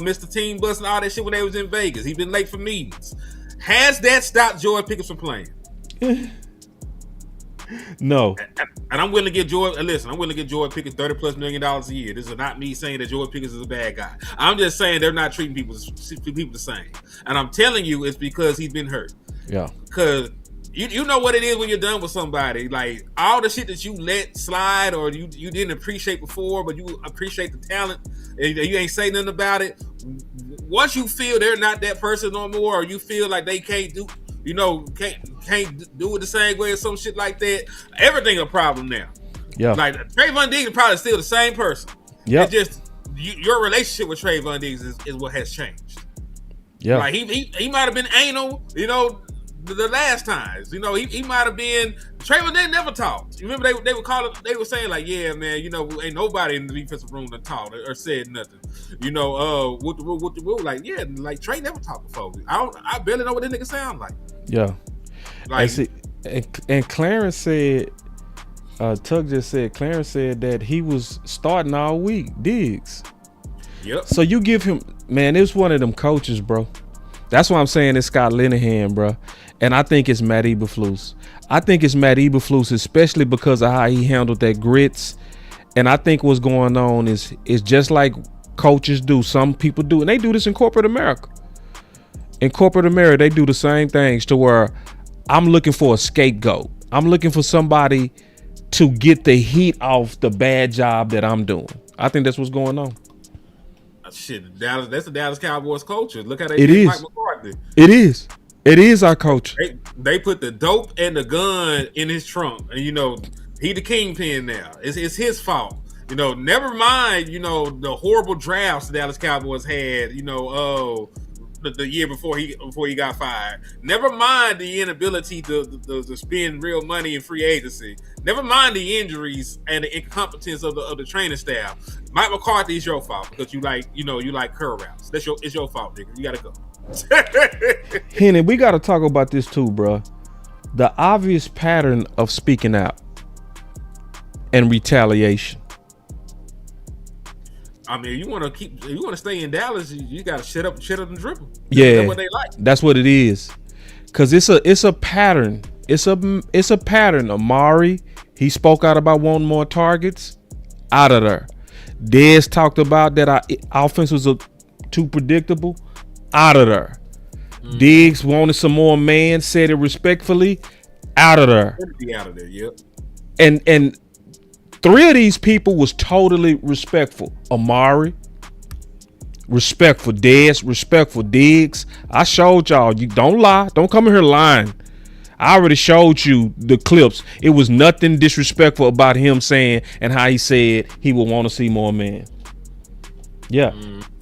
D: missed the team bus and all that shit when they was in Vegas. He's been late for meetings. Has that stopped Jordan Pickett from playing?
A: No.
D: And I'm willing to give Jordan, listen, I'm willing to give Jordan Pickett $30+ million a year. This is not me saying that Jordan Pickett is a bad guy. I'm just saying they're not treating people the same. And I'm telling you it's because he's been hurt.
A: Yeah.
D: Because you know what it is when you're done with somebody. Like, all the shit that you let slide or you didn't appreciate before, but you appreciate the talent and you ain't say nothing about it. Once you feel they're not that person no more, or you feel like they can't do, can't do it the same way or some shit like that, everything a problem now.
A: Yeah.
D: Like, Trevon Diggs is probably still the same person.
A: Yeah.
D: It's just your relationship with Trevon Diggs is what has changed.
A: Yeah.
D: Like, he might have been anal, the last times, he might have been. Trevon, they never talked. You remember they would call it. They were saying like, yeah, man, ain't nobody in the defensive room that talked or said nothing. What the rule? Like, yeah, like Trey never talked before. I barely know what this nigga sound like.
A: Yeah.
D: Like,
A: and Clarence said, Tug just said, Clarence said that he was starting all week, Diggs.
D: Yep.
A: So you give him, man, it's one of them coaches, bro. That's why I'm saying it's Scott Linehan, bro. And I think it's Matt Eberflus. I think it's Matt Eberflus, especially because of how he handled that grits. And I think what's going on is just like coaches do. Some people do, and they do this in corporate America. In corporate America, they do the same things to where I'm looking for a scapegoat. I'm looking for somebody to get the heat off the bad job that I'm doing. I think that's what's going on.
D: Shit, that's the Dallas Cowboys culture. Look how they
A: did Mike McCarthy. It is our culture.
D: They put the dope and the gun in his trunk, and he the kingpin now. It's his fault. Never mind. The horrible drafts the Dallas Cowboys had. The year before he got fired. Never mind the inability to spend real money in free agency. Never mind the injuries and the incompetence of the training staff. Mike McCarthy is your fault because you like curl routes. It's your fault, nigga. You gotta go.
A: Henny, we gotta talk about this too, bro. The obvious pattern of speaking out and retaliation.
D: I mean, you want to stay in Dallas, you got to shut up and dribble.
A: Yeah,
D: that's what they like.
A: That's what it is. Cause it's a pattern. It's a pattern. Amari, he spoke out about wanting more targets. Out of there. Dez talked about that our offense was too predictable. Out of there. Diggs wanted some more man. Said it respectfully. Out of there.
D: Be out of there. Yep.
A: And three of these people was totally respectful. Amari, respectful. Dez, respectful. Diggs. I showed y'all. You don't lie. Don't come in here lying. I already showed you the clips. It was nothing disrespectful about him saying and how he said he would want to see more man. Yeah.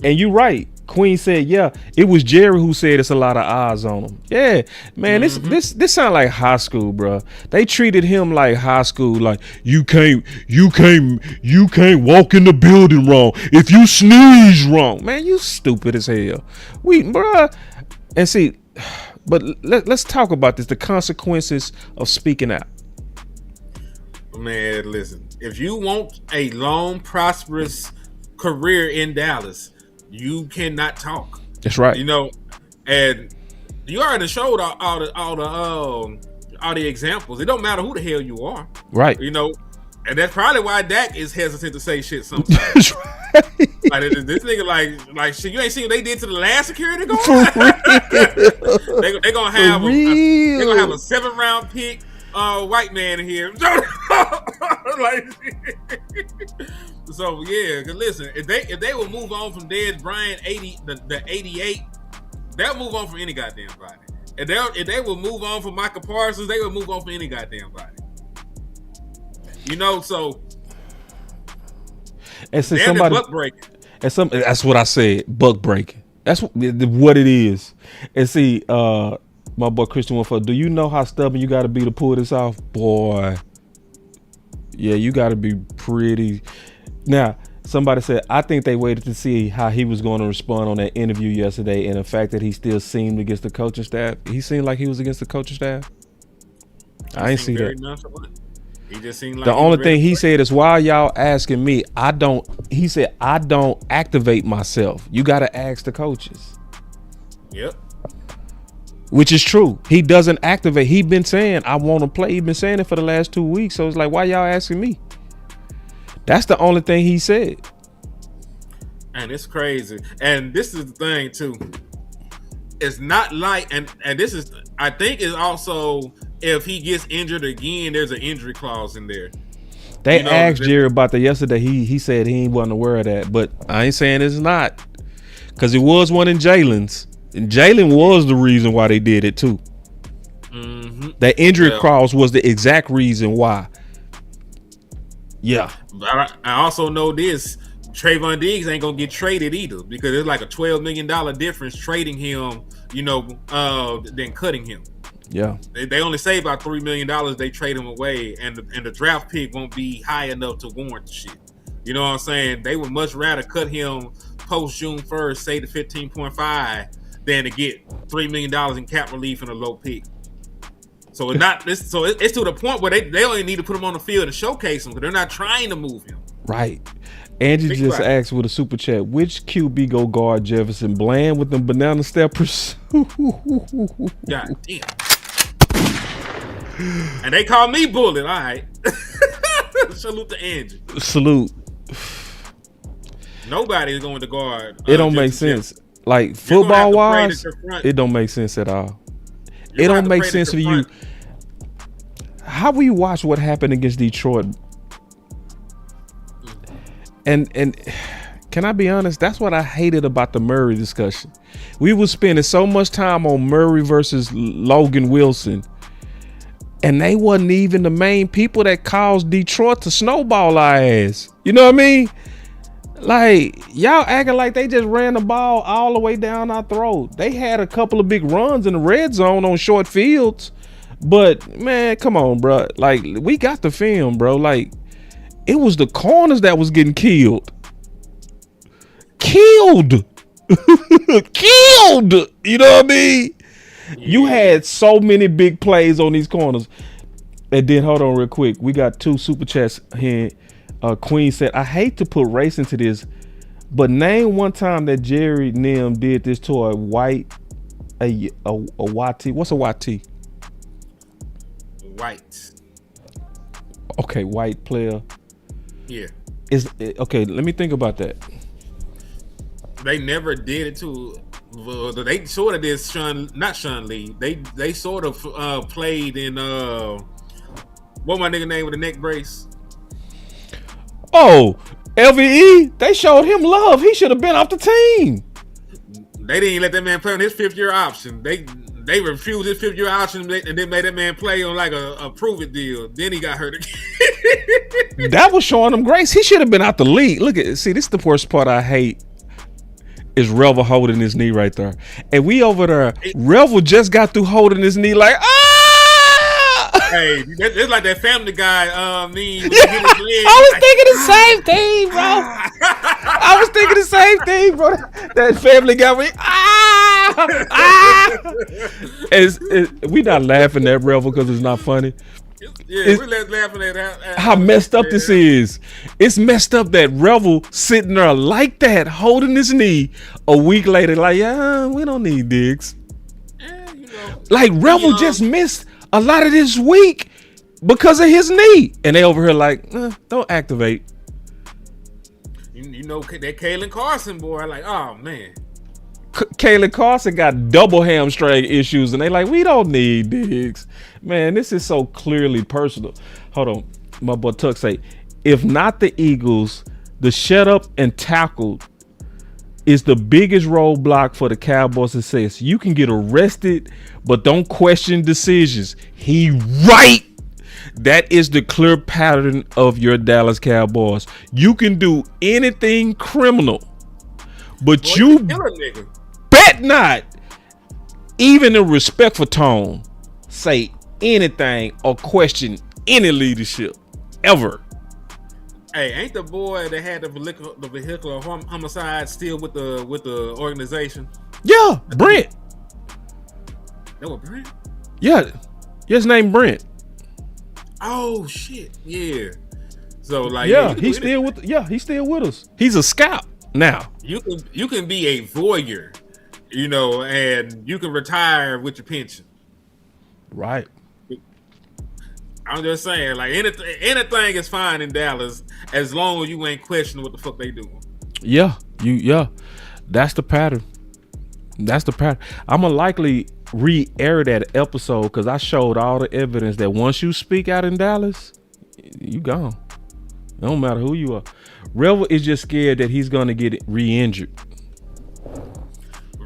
A: And you're right. Queen said, yeah, it was Jerry who said it's a lot of eyes on him. Yeah, man, this sound like high school, bro. They treated him like high school, like you can't walk in the building wrong. If you sneeze wrong, man, you stupid as hell. Bruh. And see, but let's talk about this, the consequences of speaking out.
D: Man, listen, if you want a long, prosperous career in Dallas, you cannot talk.
A: That's right.
D: And you already showed all the examples. It don't matter who the hell you are.
A: Right.
D: And that's probably why Dak is hesitant to say shit sometimes. That's right. Like this nigga, like shit, you ain't seen what they did to the last security guard. They're gonna have a 7th-round pick, white man in here. So yeah, cause listen, if they will move on from Dez Bryant the 88, they'll move on from any goddamn body. If they would move on from Michael Parsons, they would move on from any goddamn body. So
A: and since
D: damn
A: somebody
D: buck breaking.
A: that's what I said, buck breaking. That's what it is. And see, my boy Christian Winford, do you know how stubborn you got to be to pull this off, boy? Yeah, you got to be pretty. Now, somebody said, I think they waited to see how he was going to respond on that interview yesterday, and the fact that he still seemed against the coaching staff. He seemed like he was against the coaching staff. I ain't see that.
D: He just seemed like
A: the only thing he said is, why y'all asking me? He said, I don't activate myself. You got to ask the coaches.
D: Yep.
A: Which is true. He doesn't activate. He been saying, I want to play. He been saying it for the last 2 weeks. So it's like, why y'all asking me? That's the only thing he said.
D: And it's crazy. And this is the thing too. It's not like, and this is, I think it's also, if he gets injured again, there's an injury clause in there.
A: They asked Jerry about that yesterday. He said he wasn't aware of that, but I ain't saying it's not, because it was one in Jalen's, and Jalen was the reason why they did it too.
D: Mm-hmm.
A: That injury clause was the exact reason why. Yeah.
D: But I also know this. Trevon Diggs ain't gonna get traded either, because it's like a $12 million difference trading him, than cutting him.
A: Yeah,
D: they only save about $3 million. They trade him away, and the draft pick won't be high enough to warrant the shit. You know what I'm saying? They would much rather cut him post June 1st, say to 15.5, than to get $3 million in cap relief and a low pick. So it's not this. So it's to the point where they only need to put him on the field and showcase him, because they're not trying to move him.
A: Right. Angie just asked with a super chat, which QB go guard Jefferson? Bland with them banana steppers.
D: God damn. And they call me Bullet. All right. Salute to Angie.
A: Salute.
D: Nobody is going to guard.
A: It don't make sense. Like, football wise, it don't make sense at all. It don't make sense for you. How will you watch what happened against Detroit? And can I be honest? That's what I hated about the Murray discussion. We were spending so much time on Murray versus Logan Wilson, and they wasn't even the main people that caused Detroit to snowball our ass. You know what I mean? Like, y'all acting like they just ran the ball all the way down our throat. They had a couple of big runs in the red zone on short fields, but man, come on, bro. Like, we got the film, bro. Like, it was the corners that was getting killed. Killed. You know what I mean? Yeah. You had so many big plays on these corners. And then, hold on real quick. We got 2 super chats here. Queen said, I hate to put race into this, but name one time that Jerry Nim did this to a YT. What's a YT?
D: White.
A: Okay, white player.
D: Yeah.
A: Okay, let me think about that.
D: They never did it to. They sort of did not Sean Lee. They sort of played in what my nigga name with the neck brace.
A: Oh, LVE. They showed him love. He should have been off the team.
D: They didn't let that man play on his 5th-year option. They refused his 5th-year option, and then made that man play on like a prove it deal. Then he got hurt again. That
A: was showing him grace. He should have been out the league. Look at, see, this is the worst part I hate, is Revel holding his knee right there. And we over there, Revel just got through holding his knee like,
D: Hey, it's like that Family Guy meme.
A: I was thinking the same thing, bro. I was thinking the same thing, bro. That Family Guy, we not laughing at Revel because it's not funny.
D: Yeah, we're laughing at that.
A: How messed up this is. It's messed up that Revel sitting there like that, holding his knee. A week later, like, yeah, we don't need Diggs. Like, Revel just missed a lot of this week because of his knee. And they over here like, don't activate.
D: You know that Kalen Carson boy, like, oh man.
A: Kalen Carson got double hamstring issues, and they like, we don't need Diggs. Man, this is so clearly personal. Hold on. My boy Tuck say, if not the Eagles, the shut up and tackle is the biggest roadblock for the Cowboys' success. You can get arrested, but don't question decisions. He right. That is the clear pattern of your Dallas Cowboys. You can do anything criminal, but
D: Boy,
A: you
D: kill a nigga.
A: bet not, even in respectful tone, say anything or question any leadership ever.
D: Hey, ain't the boy that had the vehicular homicide still with the organization?
A: Yeah, Brent.
D: That was Brent?
A: Yeah, his name Brent.
D: Oh shit, yeah. So like,
A: Yeah, he's still with. Yeah, he's still with us. He's a scout now.
D: You can be a voyeur, and you can retire with your pension.
A: Right.
D: I'm just saying, like anything is fine in Dallas as long as you ain't questioning what the fuck they doing.
A: Yeah, that's the pattern. That's the pattern. I'm gonna likely re-air that episode because I showed all the evidence that once you speak out in Dallas, you gone. It don't matter who you are. Revel is just scared that he's gonna get re-injured.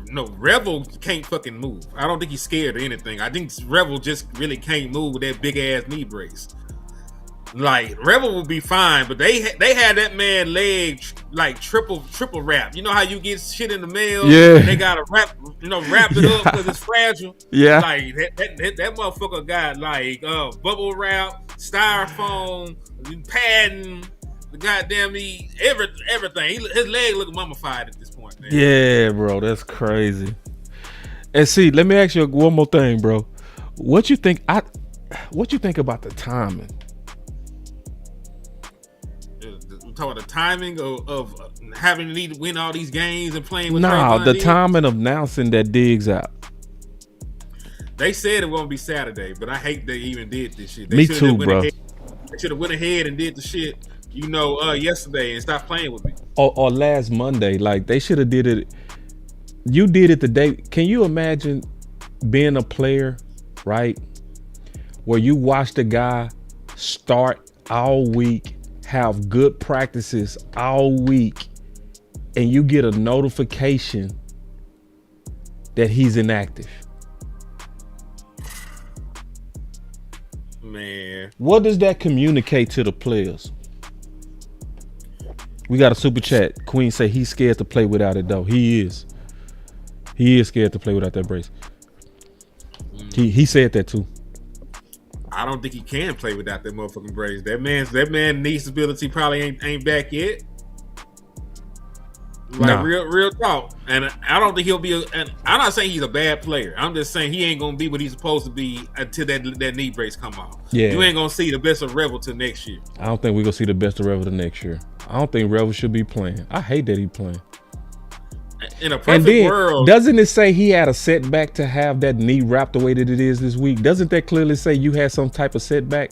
D: No, Revel can't fucking move. I don't think he's scared of anything. I think Revel just really can't move with that big ass knee brace. Like Revel will be fine, but they had that man leg like triple wrap. You know how you get shit in the mail?
A: Yeah.
D: And they gotta wrap it up because it's fragile.
A: Yeah.
D: Like that motherfucker got like bubble wrap, styrofoam, padding. The goddamn everything. His leg looking mummified at this point, man.
A: Yeah, bro, that's crazy. And see, let me ask you one more thing, bro. What you think about the timing?
D: We're talking about the timing of having to need to win all these games and playing with
A: Nah, the
D: Diggs.
A: timing of announcing that Diggs out.
D: They said it won't be Saturday, but I hate they even did this shit.
A: Me too, bro.
D: They should have went ahead and did the shit, yesterday and stopped playing with me.
A: Or last Monday, like they should have did it. You did it the day. Can you imagine being a player, right? Where you watch the guy start all week, have good practices all week, and you get a notification that he's inactive.
D: Man.
A: What does that communicate to the players? We got a super chat. Queen say he's scared to play without it though. He is scared to play without that brace. He said that too.
D: I don't think he can play without that motherfucking brace. That man knee stability probably ain't back yet. Like
A: nah.
D: real talk. And I don't think he'll be and I'm not saying he's a bad player. I'm just saying he ain't gonna be what he's supposed to be until that knee brace come off.
A: Yeah.
D: You ain't gonna see the best of Revel till next year.
A: I don't think we're gonna see the best of Revel the next year. I don't think Revel should be playing. I hate that he playing.
D: In a perfect world,
A: doesn't it say he had a setback to have that knee wrapped the way that it is this week? Doesn't that clearly say you had some type of setback?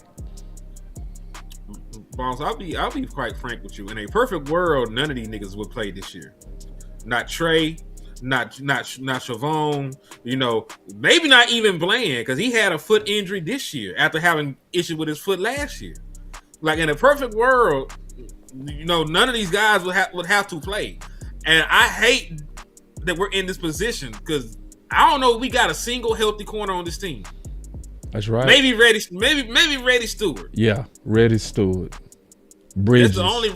D: Boss, I'll be quite frank with you. In a perfect world, none of these niggas would play this year. Not Trey, not Trevon, maybe not even Bland, because he had a foot injury this year after having issues with his foot last year. Like in a perfect world, none of these guys would have to play. And I hate that we're in this position because I don't know if we got a single healthy corner on this team.
A: That's right.
D: Maybe Reddy Stewart.
A: Yeah, Reddy Stewart. Bridges.
D: That's the only.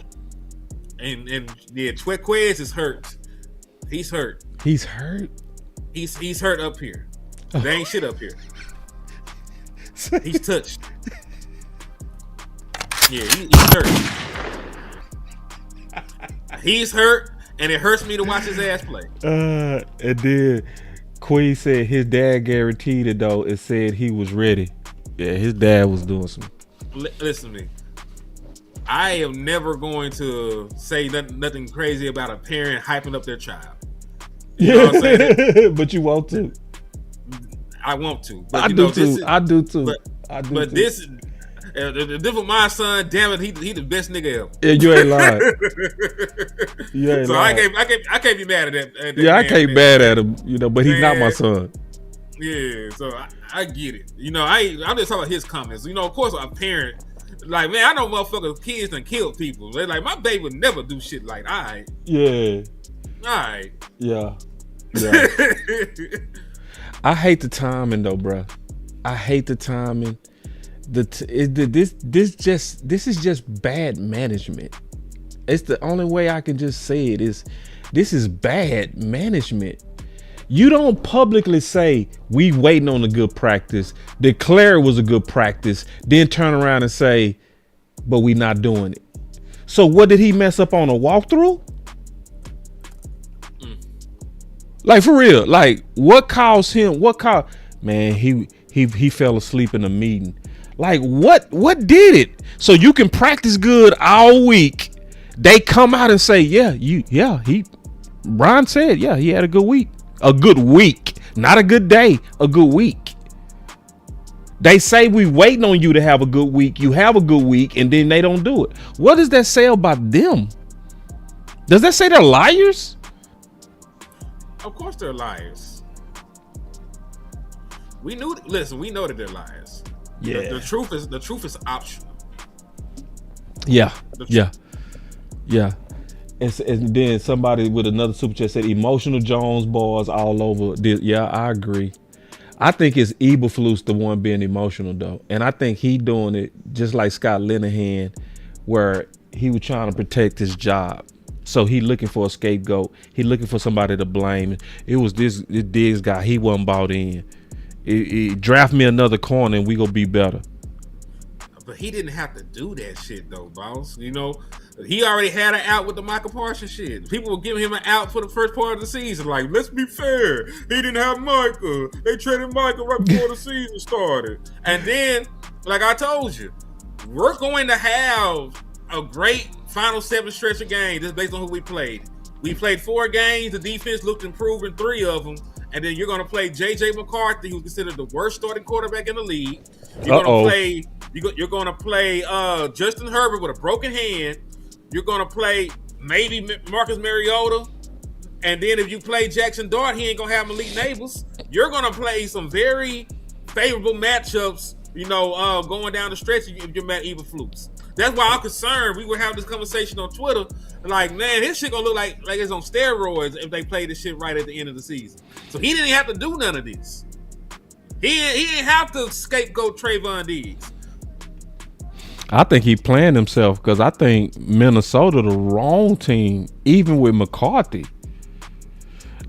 D: And Twequez is hurt. He's hurt.
A: He's hurt.
D: He's hurt up here. There ain't shit up here. He's touched. Yeah, he's hurt. He's hurt, and it hurts me to watch his ass play.
A: And then Queen said his dad guaranteed it though. It said he was ready. Yeah, his dad was doing some.
D: Listen to me. I am never going to say nothing crazy about a parent hyping up their child. You know what I'm saying?
A: But you want to.
D: I want to. But,
A: I do too.
D: But this, the different my son, damn it, he the best nigga ever.
A: Yeah, you ain't lying.
D: So lying. I can't be mad at that.
A: Yeah, I can't be mad at him, but he's not my son.
D: Yeah, so I get it. I'm just talking about his comments. Of course, a parent, like, man, I know motherfuckers, kids done killed people. They're like, my baby would never do shit like I.
A: Yeah.
D: right.
A: Yeah. I hate the timing though, bro. I hate the timing. This is just bad management. It's the only way I can just say it is. This is bad management. You don't publicly say we waiting on a good practice, declare it was a good practice, then turn around and say, but we not doing it. So what did he mess up on a walkthrough? Like for real, like what caused him? Man, he fell asleep in a meeting. Like what did it? So you can practice good all week. They come out and say, Brian said, he had a good week. A good week, not a good day, a good week. They say we waiting on you to have a good week. You have a good week and then they don't do it. What does that say about them? Does that say they're liars?
D: Of course they're liars. We know that they're liars.
A: Yeah.
D: The truth is optional.
A: Yeah. And then somebody with another super chat said emotional Jones bars all over this. Yeah, I agree. I think it's Eberflus the one being emotional though. And I think he doing it just like Scott Linehan, where he was trying to protect his job. So he looking for a scapegoat. He looking for somebody to blame. It was this Diggs guy. He wasn't bought in. Draft me another corner and we gonna be better.
D: But he didn't have to do that shit though, boss. You know, he already had an out with the Michael Parsons shit. People were giving him an out for the first part of the season. Like, let's be fair. He didn't have Micah. They traded Micah right before the season started. And then, like I told you, we're going to have a great final 7 stretch of games just based on who we played. We played 4 games. The defense looked improved in 3 of them. And then you're going to play J.J. McCarthy, who's considered the worst starting quarterback in the league. You're going to play Justin Herbert with a broken hand. You're going to play maybe Marcus Mariota. And then if you play Jackson Dart, he ain't going to have Malik Nabers. You're going to play some very favorable matchups, going down the stretch if you're Matt Eberflus. That's why I'm concerned. We were having this conversation on Twitter. Like, man, this shit going to look like it's on steroids if they play this shit right at the end of the season. So he didn't have to do none of this. He didn't have to scapegoat Trevon Diggs.
A: I think he planned himself because I think Minnesota the wrong team, even with McCarthy.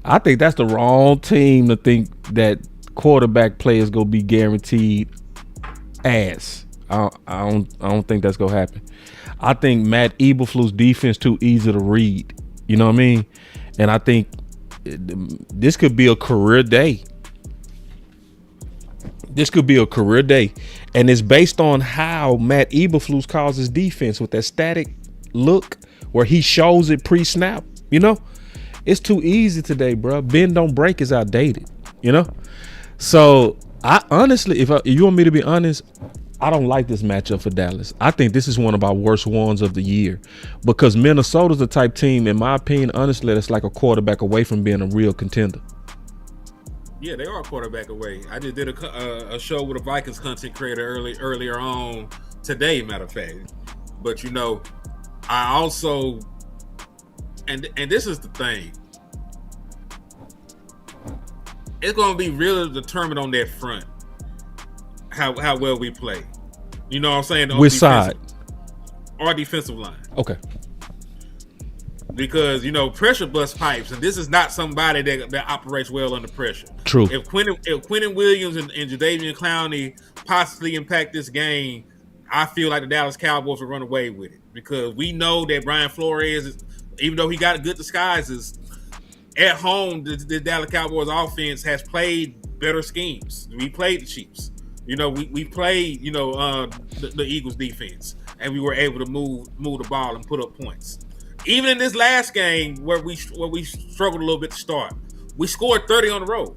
A: I think that's the wrong team to think that quarterback play is gonna be guaranteed ass. I don't think that's gonna happen. I think Matt Eberflus' defense too easy to read. You know what I mean? And I think this could be a career day. This could be a career day. And it's based on how Matt Eberflus calls his defense with that static look where he shows it pre-snap. It's too easy today, bro. Bend don't break is outdated, So I honestly, if you want me to be honest, I don't like this matchup for Dallas. I think this is one of our worst ones of the year because Minnesota's the type team, in my opinion, honestly, that's like a quarterback away from being a real contender.
D: Yeah, they are a quarterback away. I just did a show with a Vikings content creator earlier on today, matter of fact. But I also, and this is the thing, it's going to be really determined on that front how well we play. You know what I'm saying?
A: Which side?
D: Our defensive line.
A: Okay.
D: Because pressure bust pipes, and this is not somebody that operates well under pressure.
A: True.
D: If Quentin Williams and Jadeveon Clowney possibly impact this game, I feel like the Dallas Cowboys will run away with it because we know that Brian Flores, even though he got good disguises at home, the Dallas Cowboys offense has played better schemes. We played the Chiefs. We played the Eagles defense, and we were able to move the ball and put up points. Even in this last game where we struggled a little bit to start, we scored 30 on the road.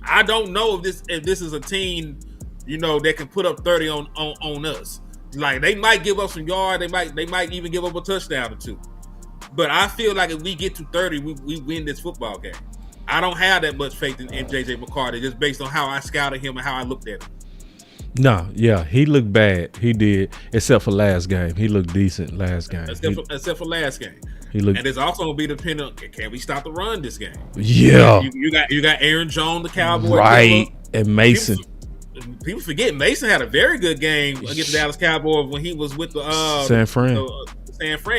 D: I don't know if this is a team, that can put up 30 on us. Like they might give up some yards, they might even give up a touchdown or 2. But I feel like if we get to 30, we win this football game. I don't have that much faith in J.J. McCarthy just based on how I scouted him and how I looked at him.
A: Nah, yeah, he looked bad. He did, except for last game. He looked decent last game.
D: Except for last game.
A: He looked.
D: And it's also gonna be dependent. Can we stop the run this game?
A: Yeah.
D: You got Aaron Jones, the Cowboy,
A: right, and Mason.
D: People forget Mason had a very good game against the Dallas Cowboys when he was with the
A: San Fran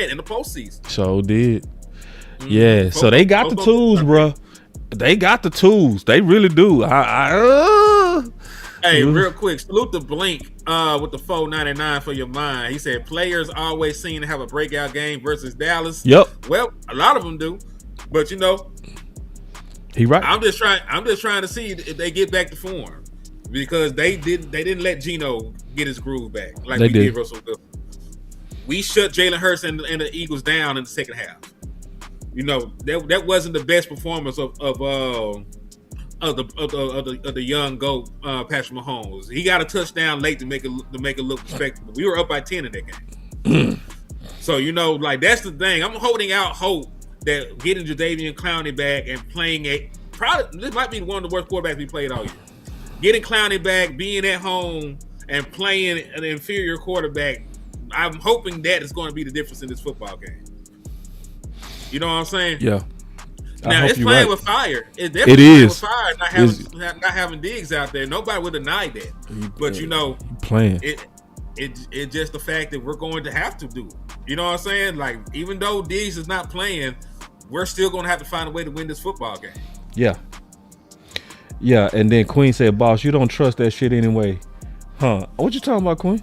D: in the postseason.
A: So did. Yeah, so they got the tools, bro. They got the tools. They really do.
D: Hey, real quick, salute to Blink with the $4.99 for your mind. He said players always seem to have a breakout game versus Dallas.
A: Yep.
D: Well, a lot of them do, but
A: he right.
D: I'm just trying to see if they get back to form because they didn't let Geno get his groove back like we did Russell Wilson. We shut Jalen Hurts and the Eagles down in the second half. That wasn't the best performance of the young GOAT Patrick Mahomes. He got a touchdown late to make it look respectable. We were up by 10 in that game. So that's the thing. I'm holding out hope that getting Jadeveon Clowney back and playing this might be one of the worst quarterbacks we played all year. Getting Clowney back, being at home, and playing an inferior quarterback. I'm hoping that is going to be the difference in this football game. You know what I'm saying?
A: Yeah.
D: Now it's playing with fire. It is playing with fire. Not having Diggs out there. Nobody would deny that. But
A: playing
D: it's just the fact that we're going to have to do it. You know what I'm saying? Like even though Diggs is not playing, we're still going to have to find a way to win this football game.
A: Yeah. Yeah. And then Queen said, "Boss, you don't trust that shit anyway, huh?" What you talking about, Queen?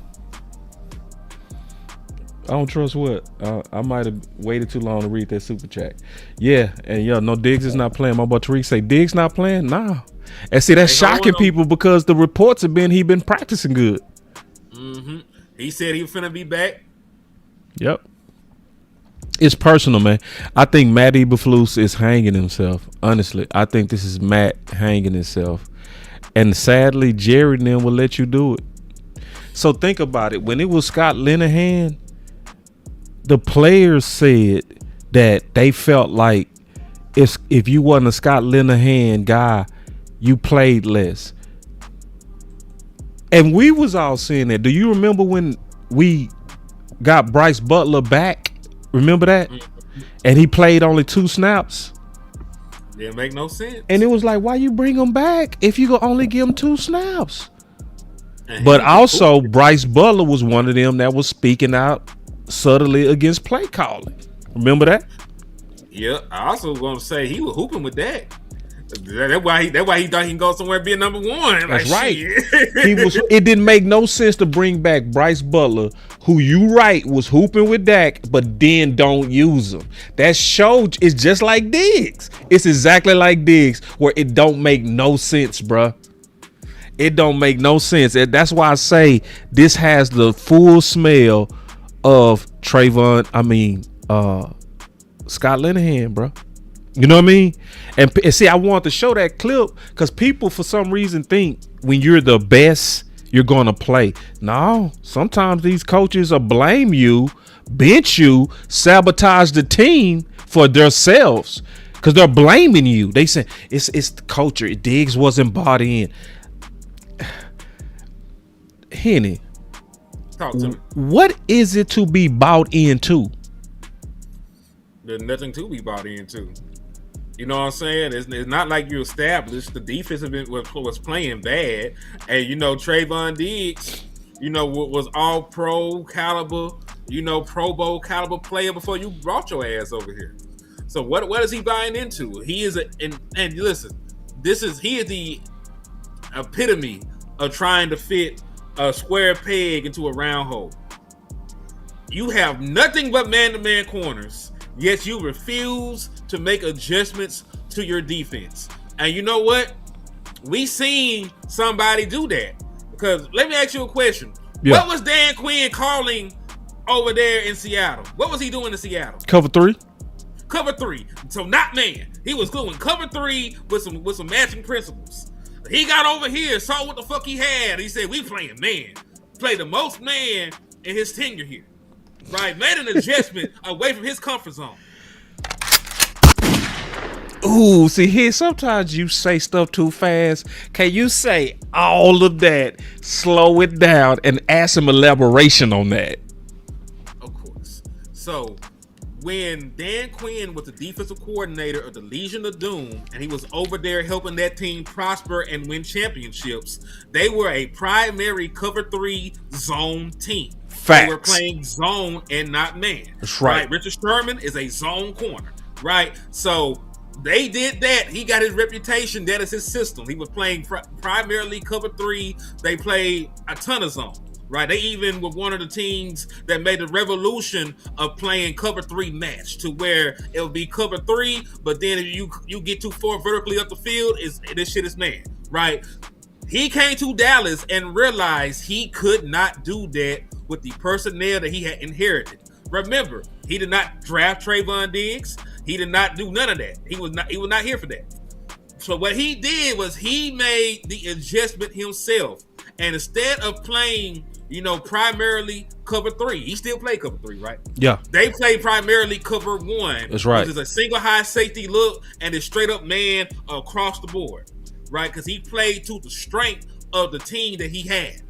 A: I don't trust what? I might have waited too long to read that super chat. Yeah, and no, Diggs is not playing. My boy Tariq say Diggs not playing? Nah. And see, that's shocking people because the reports have been he been practicing good.
D: Mm-hmm. He said he was finna be back.
A: Yep. It's personal, man. I think Matt Eberflus is hanging himself. Honestly, I think this is Matt hanging himself. And sadly, Jerry and them will let you do it. So think about it. When it was Scott Linehan, the players said that they felt like if you wasn't a Scott Linehan guy, you played less. And we was all saying that. Do you remember when we got Bryce Butler back? Remember that? And he played only 2 snaps?
D: Didn't make no sense.
A: And it was like, why you bring him back if you could only give him 2 snaps? But also, Bryce Butler was one of them that was speaking out subtly against play calling. Remember that?
D: Yeah, I also was going to say he was hooping with that. That's why he thought he can go somewhere and be a number 1.
A: That's right. It didn't make no sense to bring back Bryce Butler, who was hooping with Dak, but then don't use him. That show is just like Diggs. It's exactly like Diggs, where it don't make no sense, bruh. It don't make no sense. And that's why I say this has the full smell of Scott Linehan, bro. You know what I mean? And see, I want to show that clip because people for some reason think when you're the best, you're going to play. No, sometimes these coaches will blame you, bench you, sabotage the team for themselves because they're blaming you. They say it's the culture. Diggs wasn't bought in. Henny,
D: talk to me.
A: What is it to be bought into?
D: There's nothing to be bought into. You know what I'm saying? It's not like you established. The defense was playing bad, and Trevon Diggs, was all pro caliber, Pro Bowl caliber player before you brought your ass over here. So what is he buying into? He is and listen, he is the epitome of trying to fit a square peg into a round hole. You have nothing but man-to-man corners, yet you refuse to make adjustments to your defense. And you know what? We seen somebody do that. Because let me ask you a question. Yeah. What was Dan Quinn calling over there in Seattle? What was he doing in Seattle?
A: Cover 3.
D: Cover 3. So not man. He was doing cover 3 with some matching principles. He got over here, saw what the fuck he had. He said, we playing man. Played the most man in his tenure here. Right? Made an adjustment away from his comfort zone.
A: Ooh, see here, sometimes you say stuff too fast. Can you say all of that, slow it down, and add some elaboration on that?
D: Of course. So, when Dan Quinn was the defensive coordinator of the Legion of Doom, and he was over there helping that team prosper and win championships, they were a primary cover 3 zone team.
A: Facts.
D: They were playing zone and not man.
A: That's right.
D: Richard Sherman is a zone corner, right? So they did that. He got his reputation. That is his system. He was playing primarily cover 3. They played a ton of zone. Right, they even were one of the teams that made the revolution of playing cover 3 match, to where it would be cover 3, but then if you get too far vertically up the field, this shit is man. Right, he came to Dallas and realized he could not do that with the personnel that he had inherited. Remember, he did not draft Trevon Diggs. He did not do none of that. He was not here for that. So what he did was he made the adjustment himself, and instead of playing, primarily cover 3. He still played cover 3, right?
A: Yeah.
D: They play primarily cover 1.
A: That's right.
D: Which is a single high safety look and a straight up man across the board, right? Because he played to the strength of the team that he had,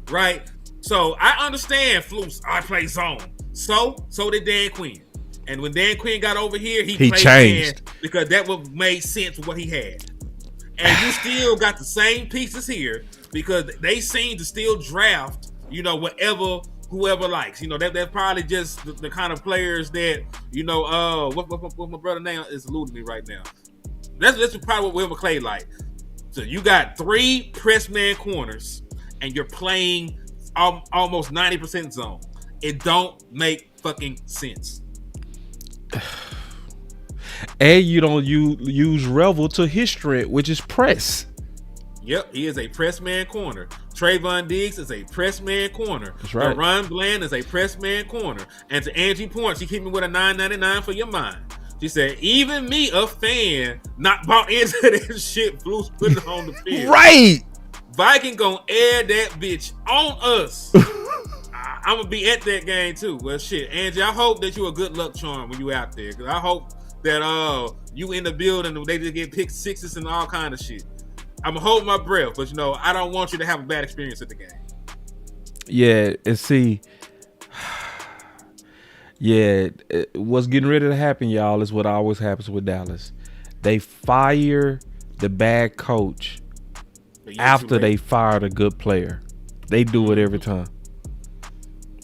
D: right? So I understand Flus. I play zone. So did Dan Quinn. And when Dan Quinn got over here, he played
A: changed
D: man because that would made sense with what he had. And you still got the same pieces here because they seem to still draft, whoever likes. That's probably just the kind of players that, what my brother name is eluding me right now. That's probably what Wilbur Clay like. So you got 3 press man corners and you're playing almost 90% zone. It don't make fucking sense.
A: And you don't use Revel to his strength, which is press.
D: Yep, he is a press man corner. Trevon Diggs is a press man corner.
A: That's right.
D: Ron Bland is a press man corner. And to Angie Point, she hit me with a $9.99 for your mind. She said, even me, a fan, not bought into this shit. Blues put it on the field.
A: Right.
D: Viking gonna air that bitch on us. I'm gonna be at that game too. Well, shit, Angie, I hope that you a good luck charm when you out there, because I hope that you in the building and they just get pick sixes and all kind of shit. I'm gonna hold my breath, but I don't want you to have a bad experience at the game.
A: Yeah, and see, what's getting ready to happen, y'all, is what always happens with Dallas. They fire the bad coach after they fired a good player. They do it every time.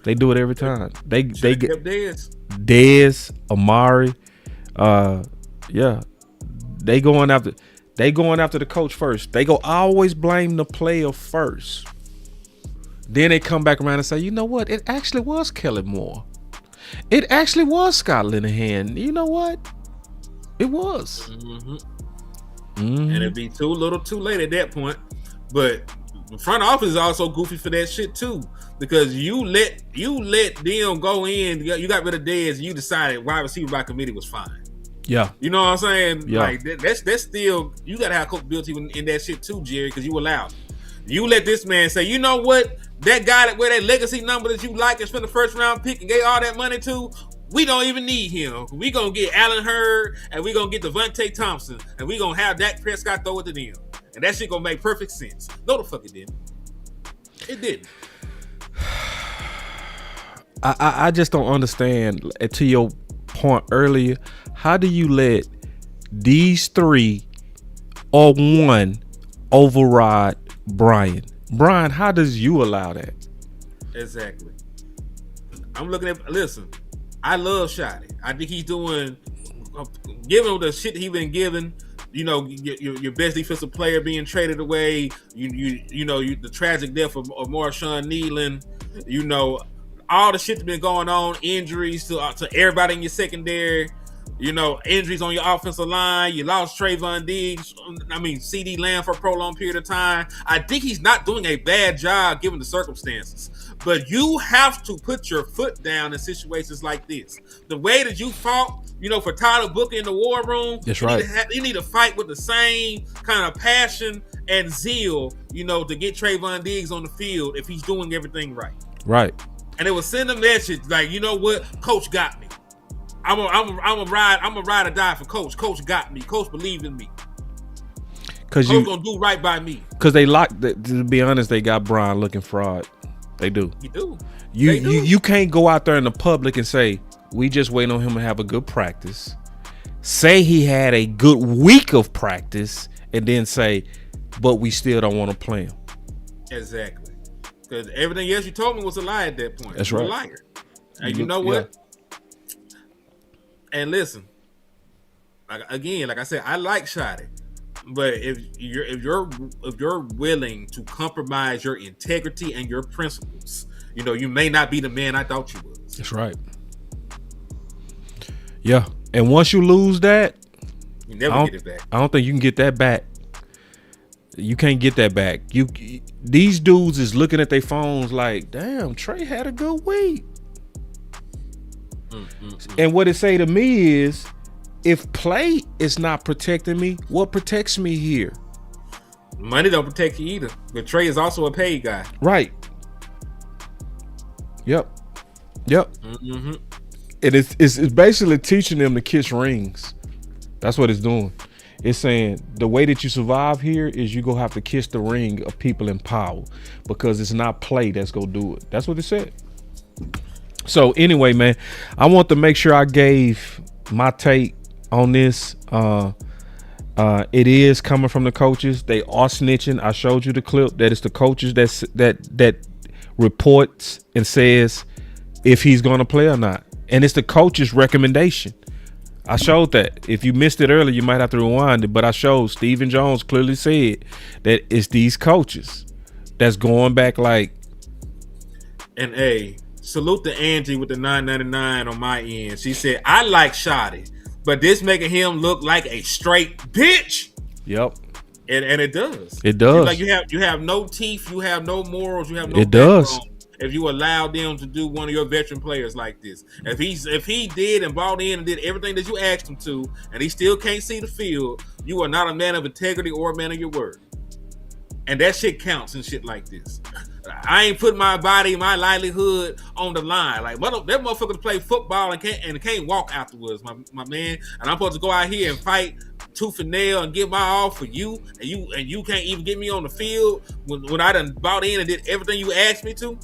A: They do it every time. They get Dez, Amari. They going after the coach first. They go always blame the player first. Then they come back around and say, you know what? It actually was Kelly Moore. It actually was Scott Linehan. You know what? It was.
D: And it'd be too little too late at that point. But the front office is also goofy for that shit too. Because you let them go in, you got rid of Dez, and you decided wide receiver by committee was fine.
A: Yeah.
D: You know what I'm saying?
A: Yeah.
D: Like that's still, you gotta have coachability in that shit too, Jerry, because you allowed it. You let this man say, you know what? That guy that wear that legacy number that you like and spent the first round pick and gave all that money to, we don't even need him. We gonna get Allen Hurd and we gonna get Devontae Thompson and we gonna have Dak Prescott throw it to them. And that shit gonna make perfect sense. No, the fuck it didn't. It didn't.
A: I just don't understand, to your point earlier, how do you let these 3 or 1 override Brian? Brian, how does you allow that?
D: Exactly. I'm looking at, listen, I love Shotty. I think he's doing, given the shit he been given, your best defensive player being traded away, the tragic death of Marshawn Nealon, all the shit that's been going on, injuries to everybody in your secondary, injuries on your offensive line. You lost Trevon Diggs. CD Lamb for a prolonged period of time. I think he's not doing a bad job given the circumstances. But you have to put your foot down in situations like this. The way that you fought, for Tyler Booker in the war room.
A: That's right.
D: You need to fight with the same kind of passion and zeal, to get Trevon Diggs on the field if he's doing everything right.
A: Right.
D: And it will send a message like, you know what? Coach got me. I'm a ride or die for Coach. Coach got me. Coach believed in me. Coach gonna do right by me.
A: Because to be honest, they got Brian looking fraud. They do.
D: You do.
A: You can't go out there in the public and say, we just waiting on him to have a good practice. Say he had a good week of practice and then say, but we still don't want to play him.
D: Exactly. Because everything else you told me was a lie at that point.
A: That's
D: You're
A: right.
D: a liar. And you know what? Yeah. And listen, like I said, I like Shotty. But if you're willing to compromise your integrity and your principles, you may not be the man I thought you was.
A: That's right. Yeah, and once you lose that,
D: you never get it back.
A: I don't think you can get that back. You can't get that back. These dudes is looking at their phones like, damn, Trey had a good week. And what it say to me is, if play is not protecting me, what protects me here?
D: Money don't protect you either. But Trey is also a paid guy.
A: Right. Yep.
D: Mm-hmm.
A: And it's basically teaching them to kiss rings. That's what it's doing. It's saying the way that you survive here is you gonna have to kiss the ring of people in power, because it's not play that's gonna do it. That's what it said. So anyway, man, I want to make sure I gave my take on this. It is coming from the coaches. They are snitching. I showed you the clip. That is the coaches that reports and says if he's gonna play or not. And it's the coach's recommendation. I showed that. If you missed it earlier, you might have to rewind it. But I showed Stephen Jones clearly said that it's these coaches that's going back like.
D: And salute to Angie with the $9.99 on my end. She said, I like Shotty, but this making him look like a straight bitch.
A: Yep.
D: And it does.
A: It does.
D: Like you have no teeth, you have no morals, you have no.
A: It does.
D: If you allow them to do one of your veteran players like this, if he did and bought in and did everything that you asked him to, and he still can't see the field, you are not a man of integrity or a man of your word. And that shit counts and shit like this. I ain't putting my body, my livelihood on the line. Like, that motherfucker play football and can't walk afterwards, my man. And I'm supposed to go out here and fight tooth and nail and give my all for you, and you can't even get me on the field when I done bought in and did everything you asked me to.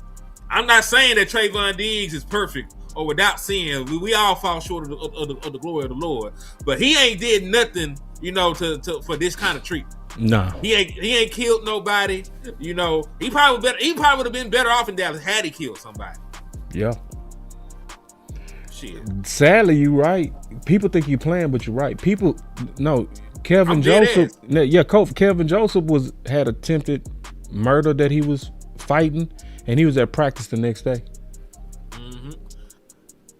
D: I'm not saying that Trevon Diggs is perfect or without sin. We all fall short of the glory of the Lord, but he ain't did nothing, for this kind of treatment.
A: No,
D: he ain't killed nobody. He probably would have been better off in Dallas had he killed somebody.
A: Yeah.
D: Shit.
A: Sadly, you're right. People think you're playing, but you're right. People, no. Kevin Joseph, Coach Kevin Joseph had attempted murder that he was fighting, and he was at practice the next day.
D: Mm-hmm.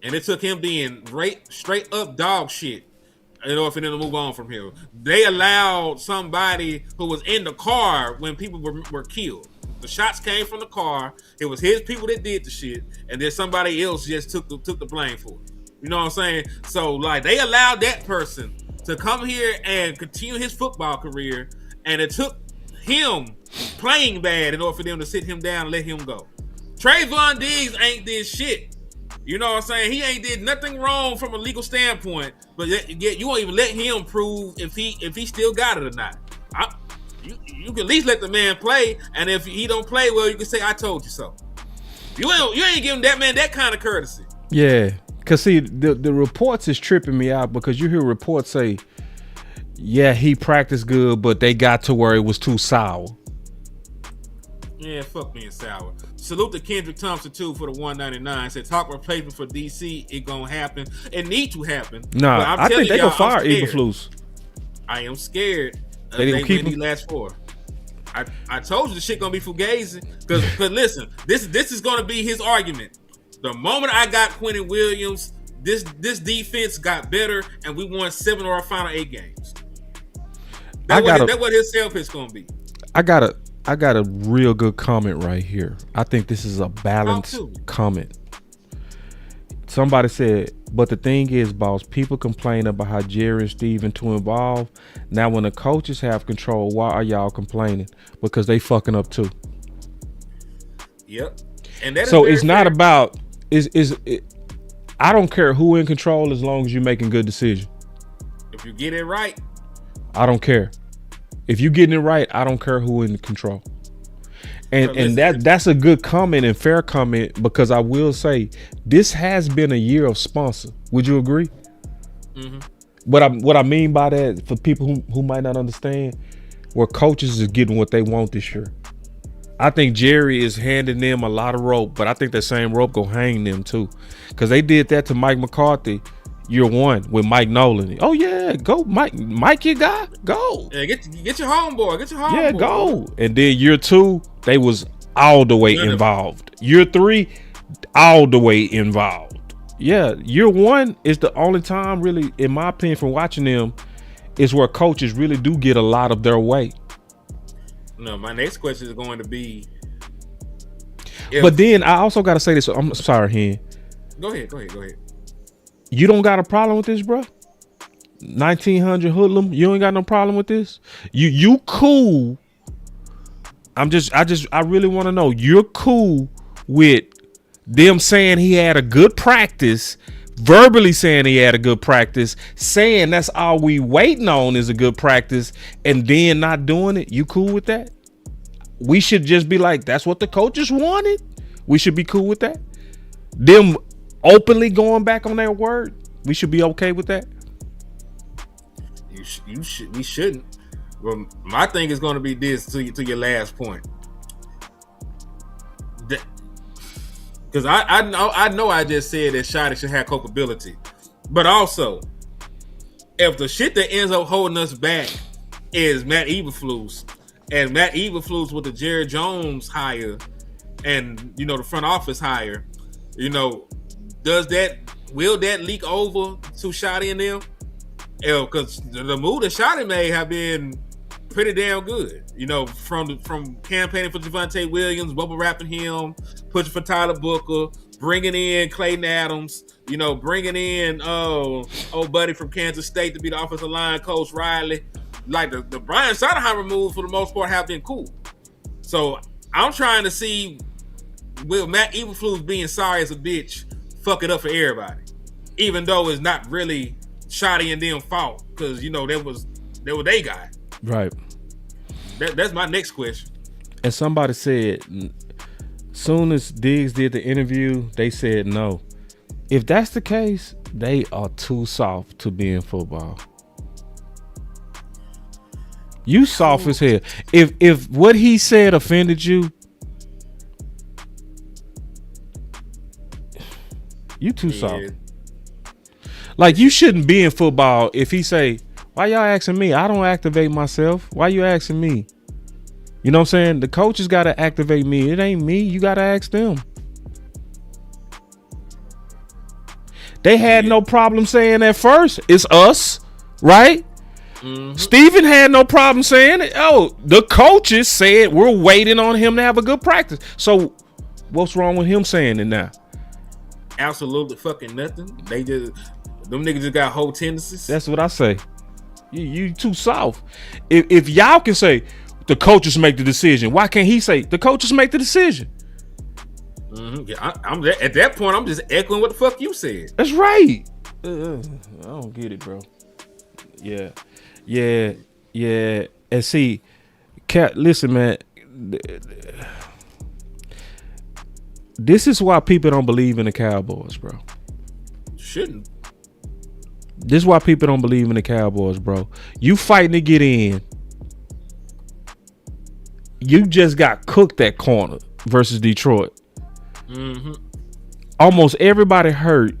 D: And it took him being straight up dog shit in order for them to move on from here. They allowed somebody who was in the car when people were killed. The shots came from the car. It was his people that did the shit, and then somebody else just took the blame for it. You know what I'm saying? So, like, they allowed that person to come here and continue his football career, and it took him playing bad in order for them to sit him down and let him go. Trevon Diggs ain't did shit. You know what I'm saying? He ain't did nothing wrong from a legal standpoint, but yet you won't even let him prove if he still got it or not. You can at least let the man play, and if he don't play well, you can say, I told you so. You ain't giving that man that kind of courtesy.
A: Yeah, because see, the reports is tripping me out, because you hear reports say, yeah, he practiced good, but they got to where it was too sour.
D: Yeah, fuck being sour. Salute to Kendrick Thompson too for the $1.99. Said talk replacement for DC, it gonna happen. It need to happen.
A: Nah, I think they gonna fire Eberflus.
D: I am scared.
A: They gonna keep him?
D: Last four. I told you the shit gonna be fugazi. Because listen, this is gonna be his argument. The moment I got Quentin Williams, this defense got better, and we won 7 of our final 8 games. That's what his sales pitch gonna be.
A: I got a real good comment right here. I think this is a balanced comment. Somebody said, but the thing is, boss, people complain about how Jerry and Steven too involved. Now when the coaches have control, why are y'all complaining? Because they fucking up too. Yep. And that so it's not about I don't care who in control as long as you're making good decisions.
D: If you get it right,
A: I don't care. If you're getting it right, I don't care who in control. And that's a good comment and fair comment, because I will say this has been a year of sponsor. Would you agree?
D: Mm-hmm.
A: What I mean by that, for people who might not understand, where coaches is getting what they want this year. I think Jerry is handing them a lot of rope, but I think that same rope go hang them too, because they did that to Mike McCarthy year one with Mike Nolan. Oh yeah, go Mike, your guy, go.
D: Yeah, get your homeboy,
A: Yeah, go. And then year two, they was all the way involved. Year three, all the way involved. Yeah, year one is the only time, really, in my opinion, from watching them, is where coaches really do get a lot of their way.
D: No, my next question is going to be.
A: But then I also got to say this. I'm sorry, Hen.
D: Go ahead.
A: You don't got a problem with this, bro? 1900 hoodlum. You ain't got no problem with this. You cool. I really want to know. You're cool with them saying he had a good practice, verbally saying he had a good practice, saying that's all we waiting on is a good practice, and then not doing it. You cool with that? We should just be like, that's what the coaches wanted. We should be cool with that. Them openly going back on their word, we should be okay with that.
D: We shouldn't. Well, my thing is going to be this to your last point. Because I know I just said that Shotty should have culpability, but also, if the shit that ends up holding us back is Matt Eberflus, and Matt Eberflus with the Jerry Jones hire, and the front office hire, will that leak over to Shotty and them? Because the move that Shotty made have been pretty damn good. From campaigning for Javonte Williams, bubble wrapping him, pushing for Tyler Booker, bringing in Clayton Adams, bringing in old buddy from Kansas State to be the offensive line coach, Riley. Like the Brian Schottenheimer moves for the most part have been cool. So I'm trying to see, will Matt Eberflus being sorry as a bitch fuck it up for everybody, even though it's not really Shotty and them fault, because they were they guy.
A: Right.
D: That's my next question.
A: And somebody said, soon as Diggs did the interview, they said no. If that's the case, they are too soft to be in football. You soft as hell. If what he said offended you, you too soft. Like, you shouldn't be in football if he say, why y'all asking me? I don't activate myself. Why you asking me? You know what I'm saying? The coaches got to activate me. It ain't me. You got to ask them. They had no problem saying at first, it's us, right? Mm-hmm. Steven had no problem saying it. Oh, the coaches said we're waiting on him to have a good practice. So what's wrong with him saying it now?
D: Absolutely fucking nothing. Them niggas just got whole tendencies.
A: That's what I say. You too soft. If y'all can say the coaches make the decision, why can't he say the coaches make the decision?
D: Mm-hmm. Yeah, I'm at that point. I'm just echoing what the fuck you said.
A: That's right. I don't get it, bro. Yeah. And see, listen, man. This is why people don't believe in the Cowboys, bro.
D: Shouldn't.
A: This is why people don't believe in the Cowboys, bro. You fighting to get in. You just got cooked that corner versus Detroit.
D: Mm-hmm.
A: Almost everybody hurt.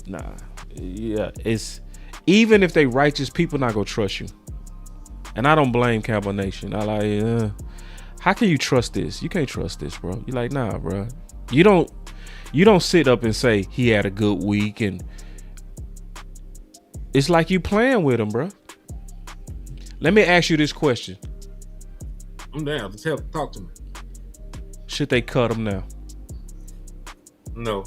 A: Nah. Yeah, it's even if they righteous, people not gonna trust you. And I don't blame Cowboy Nation. I like, how can you trust this? You can't trust this, bro. You're like, nah, bro. You don't sit up and say he had a good week, and it's like you playing with him, bro. Let me ask you this question.
D: I'm down. Talk to me.
A: Should they cut him now?
D: No.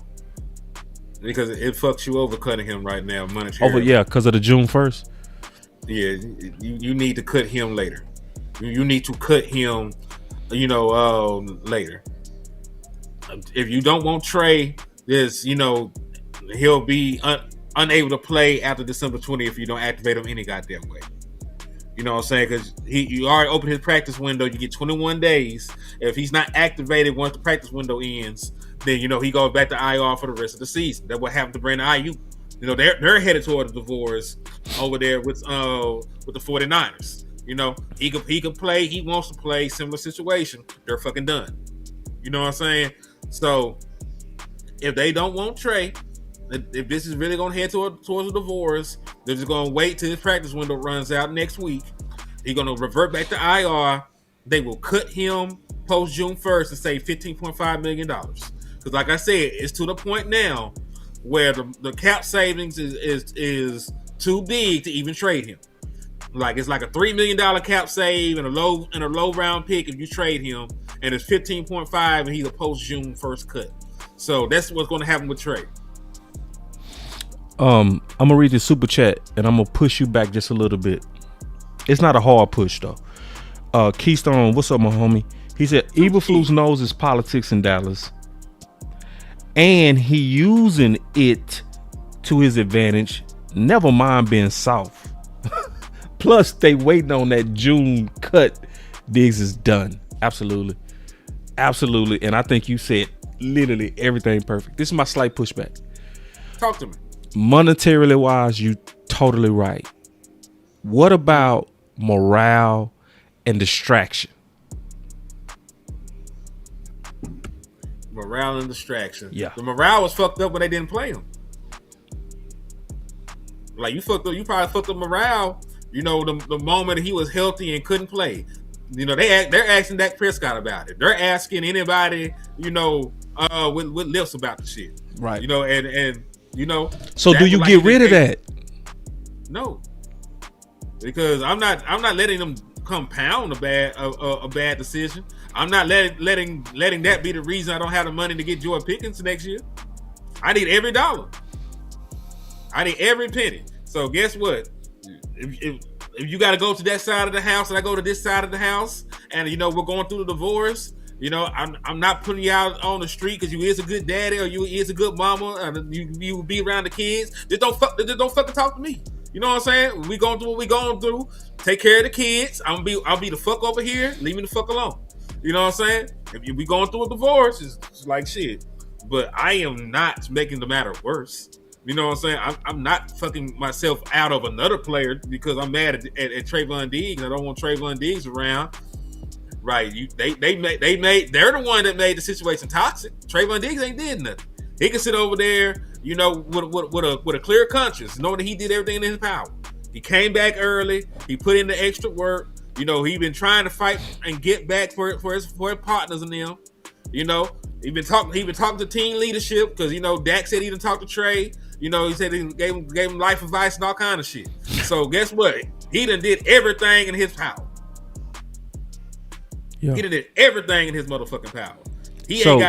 D: Because it fucks you over cutting him right now monetarily.
A: Yeah, because of the June 1st?
D: Yeah, you need to cut him later. You need to cut him, later. if you don't want Trey, he'll be unable to play after December 20th if you don't activate him any goddamn way. You know what I'm saying? Because you already opened his practice window. You get 21 days. If he's not activated once the practice window ends, then he goes back to IR for the rest of the season. That's what happened to Brandon Ayuk. They're headed toward a divorce over there with the 49ers. He could play. He wants to play. Similar situation. They're fucking done. You know what I'm saying? So if they don't want Trey, if this is really going to head towards a divorce, they're just going to wait till his practice window runs out next week. He's going to revert back to IR. They will cut him post June 1st and save $15.5 million. Because like I said, it's to the point now where the cap savings is too big to even trade him. Like it's like a $3 million cap save and a low round pick if you trade him, and it's 15.5 and he's a post June 1st cut. So that's what's going to happen with Trey.
A: I'm gonna read the super chat and I'm gonna push you back just a little bit. It's not a hard push though. Keystone, what's up, my homie? He said Eberflus knows his politics in Dallas, and he using it to his advantage. Never mind being soft. Plus, they waiting on that June cut. Diggs is done. Absolutely, and I think you said literally everything perfect. This is my slight pushback.
D: Talk to me.
A: Monetarily wise, you totally right. What about morale and distraction?
D: Morale and distraction.
A: Yeah.
D: The morale was fucked up when they didn't play him. Like you probably fucked up morale, the moment he was healthy and couldn't play. They're asking Dak Prescott about it. They're asking anybody, with lips about the shit.
A: Right.
D: So
A: do you get rid of that?
D: No. Because I'm not letting them compound a bad decision. I'm not letting that be the reason I don't have the money to get Jordan Pickens next year. I need every dollar. I need every penny. So guess what? If you got to go to that side of the house and I go to this side of the house, and we're going through the divorce, I'm not putting you out on the street because you is a good daddy or you is a good mama and you will be around the kids. Just don't fucking talk to me. You know what I'm saying? We going through what we going through. Take care of the kids. I'll be the fuck over here. Leave me the fuck alone. You know what I'm saying? If we going through a divorce, it's like shit. But I am not making the matter worse. You know what I'm saying? I'm not fucking myself out of another player because I'm mad at Trevon Diggs. I don't want Trevon Diggs around. Right? They're the one that made the situation toxic. Trevon Diggs ain't did nothing. He can sit over there, with a clear conscience, knowing that he did everything in his power. He came back early. He put in the extra work. He been trying to fight and get back for his partners and them. He been talking to team leadership because Dak said he didn't talk to Trey. He said he gave him life advice and all kind of shit. So guess what? He done did everything in his power. Yeah. He done did everything in his motherfucking power.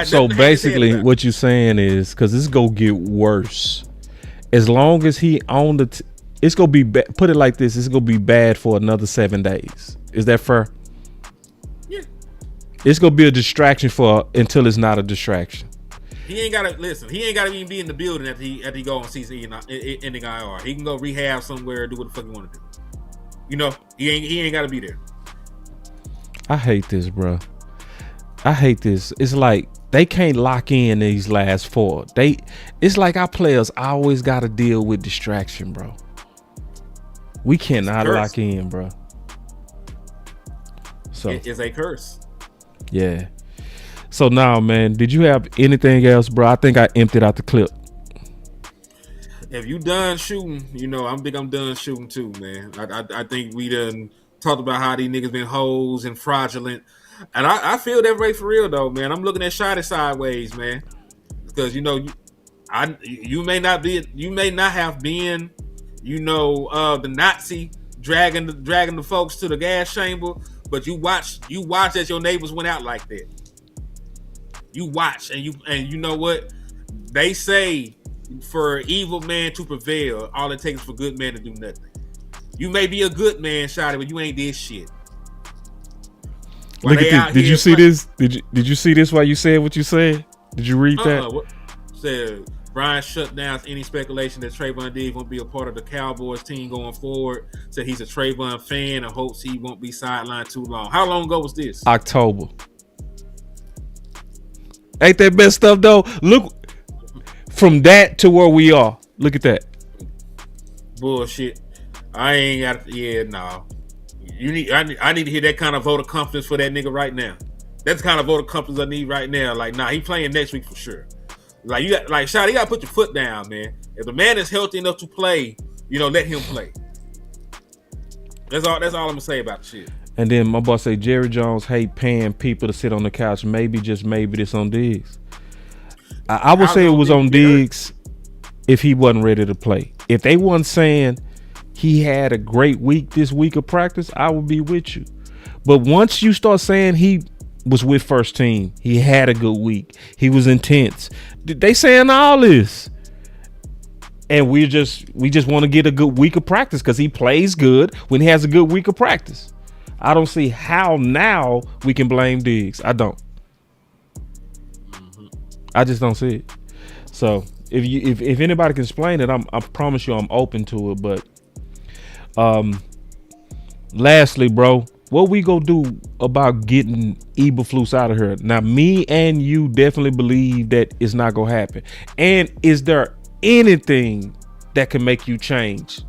D: So
A: basically, what you're saying is because this is gonna get worse. As long as he on it's gonna be put it like this. It's gonna be bad for another 7 days. Is that fair?
D: Yeah.
A: It's gonna be a distraction until it's not a distraction.
D: He ain't gotta listen. He ain't gotta even be in the building after he go on season ending IR. He can go rehab somewhere and do what the fuck he want to do. He ain't gotta be there.
A: I hate this, bro. I hate this. It's like they can't lock in these last 4. It's like our players always got to deal with distraction, bro. We cannot lock in, bro. So
D: it is a curse.
A: Yeah. So now, man, did you have anything else, bro? I think I emptied out the clip.
D: If you done shooting, I think I'm done shooting too, man. I think we done talked about how these niggas been hoes and fraudulent. And I feel that way for real though, man. I'm looking at Shotty sideways, man, because you may not have been, the Nazi dragging the folks to the gas chamber, but you watch as your neighbors went out like that. You watch and you know what they say: for evil man to prevail, all it takes is for good man to do nothing. You may be a good man, Shotty, but you ain't this shit.
A: Look at this. Did you see this? Did you see this while you said what you said? Did you read that?
D: What said Brian shut down any speculation that Trevon Diggs won't be a part of the Cowboys team going forward. Said he's a Trevon fan and hopes he won't be sidelined too long. How long ago was this?
A: October. Ain't that best stuff though? Look, from that to where we are. Look at that.
D: Bullshit. I ain't got. Yeah, no. You need. I need to hear that kind of vote of confidence for that nigga right now. That's the kind of vote of confidence I need right now. Like, nah, he playing next week for sure. Like, you got, like, Shot, you gotta put your foot down, man. If the man is healthy enough to play, let him play. That's all I'm gonna say about the shit.
A: And then my boss say Jerry Jones hate paying people to sit on the couch. Maybe, just maybe, this on Diggs. I would say it was on Diggs if he wasn't ready to play. If they wasn't saying he had a great week this week of practice, I would be with you. But once you start saying he was with first team, he had a good week, he was intense, they saying all this, and we just want to get a good week of practice because he plays good when he has a good week of practice. I don't see how now we can blame Diggs. I don't. I just don't see it. So if anybody can explain it, I promise you I'm open to it. But lastly, bro, what we gonna do about getting Eberflus out of here? Now, me and you definitely believe that it's not gonna happen. And is there anything that can make you change?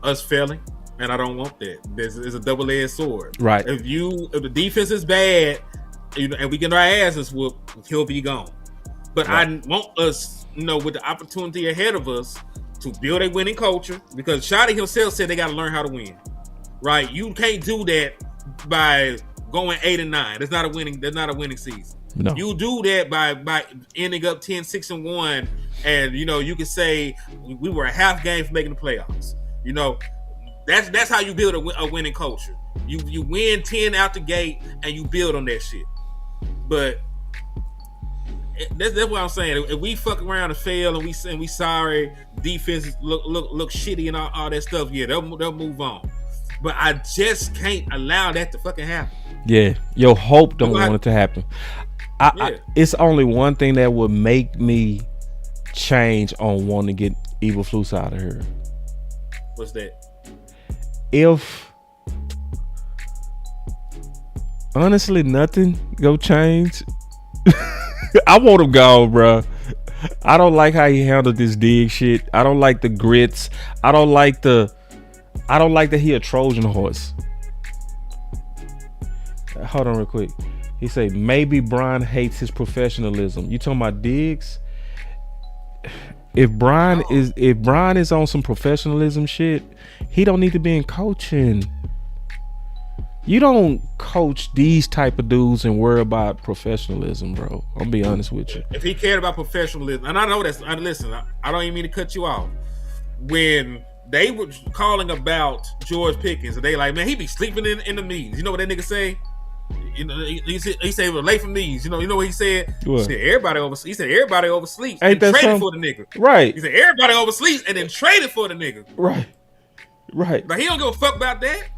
D: Us failing, and I don't want that. It's a double-edged sword.
A: Right.
D: If the defense is bad, and we get our asses whooped, he'll be gone. But right. I want us, with the opportunity ahead of us, to build a winning culture, because Shotty himself said they got to learn how to win. Right? You can't do that by going 8-9. That's not a winning season. No. You do that by ending up 10-6-1, and you can say we were a half game for making the playoffs. That's how you build a winning culture. You win 10 out the gate and you build on that shit. But that's what I'm saying. If we fuck around and fail and we sorry, defenses look shitty and all that stuff, yeah, they'll move on. But I just can't allow that to fucking happen. Yeah, your hope don't want it to happen. It's only one thing that would make me change on wanting to get Eberflus out of here. What's that?
A: If honestly nothing go change, I want him gone, bro. I don't like how he handled this Diggs shit. I don't like the grits. I don't like that he a Trojan horse. Hold on real quick. He say maybe Brian hates his professionalism. You talking about Diggs? If Brian is on some professionalism shit, he don't need to be in coaching. You don't coach these type of dudes and worry about professionalism, bro. I'm be honest with you.
D: If he cared about professionalism, and I know that's, listen, I don't even mean to cut you off. When they were calling about George Pickens, and they like, man, he be sleeping in the meetings. You know what that nigga say? He said he was late from these. You know what he said? What? He said everybody oversleeps and traded for the nigga.
A: Right.
D: He said everybody oversleeps and then traded for the nigga.
A: Right.
D: But he don't give a fuck about that.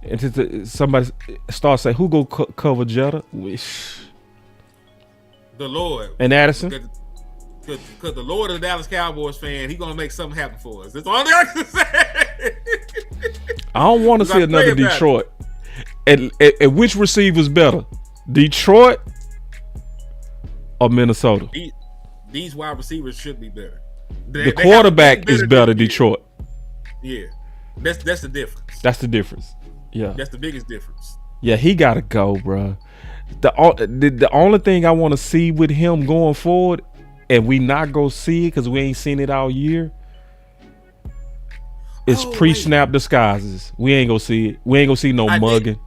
A: And somebody starts saying, who go cover Jetta?
D: The Lord.
A: And Addison?
D: Because the Lord is a Dallas Cowboys fan, he gonna make something happen for us. That's the only thing I can say.
A: I don't want to see another Detroit. And which receiver's better, Detroit or Minnesota?
D: These wide receivers should be better.
A: The quarterback is better, Detroit.
D: Yeah, that's the difference.
A: That's the difference. Yeah,
D: that's the biggest difference.
A: Yeah, he gotta go, bro. The only thing I want to see with him going forward, and we not go see it because we ain't seen it all year, is pre-snap disguises. We ain't gonna see it. We ain't gonna see no mugging.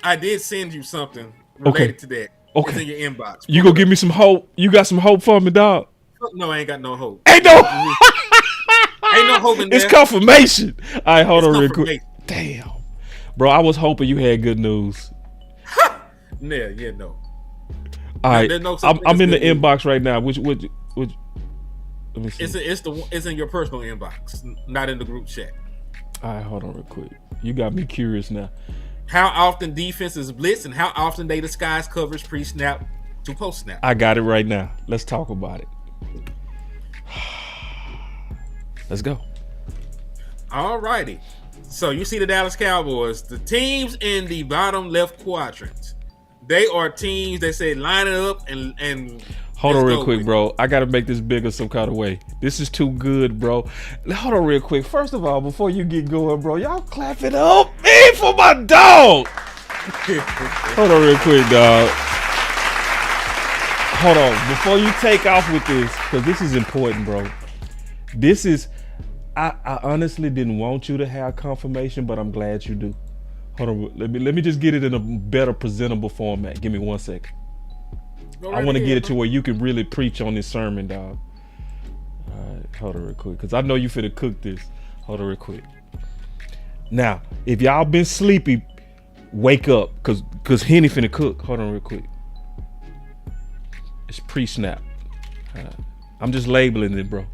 D: I did send you something related to that. Okay. It's in your inbox.
A: You gonna give me some hope? You got some hope for me, dog?
D: No, I ain't got no hope.
A: Ain't no
D: hope in there.
A: It's confirmation. All right, hold on real quick. Damn. Bro, I was hoping you had good news.
D: Yeah, no.
A: All right, I'm in the inbox right now. Which let me see.
D: It's in your personal inbox, not in the group chat.
A: All right, hold on real quick. You got me curious now.
D: How often defenses blitz and how often they disguise coverage pre-snap to post snap.
A: I got it right now. Let's talk about it. Let's go.
D: All righty. So you see the Dallas Cowboys, the teams in the bottom left quadrant. They are teams that say line it up and
A: hold on real quick, bro. I got to make this bigger some kind of way. This is too good, bro. Hold on real quick. First of all, before you get going, bro, y'all clap it up, man, for my dog. Hold on real quick, dog. Hold on. Before you take off with this, because this is important, bro. This is, I honestly didn't want you to have confirmation, but I'm glad you do. Hold on. Let me just get it in a better presentable format. Give me 1 second. I want to get it to where you can really preach on this sermon, dog. All right, hold on real quick, because I know you finna cook this. Hold on real quick. Now, if y'all been sleepy, wake up, because Henny finna cook. Hold on real quick. It's pre-snap. I'm just labeling it, bro.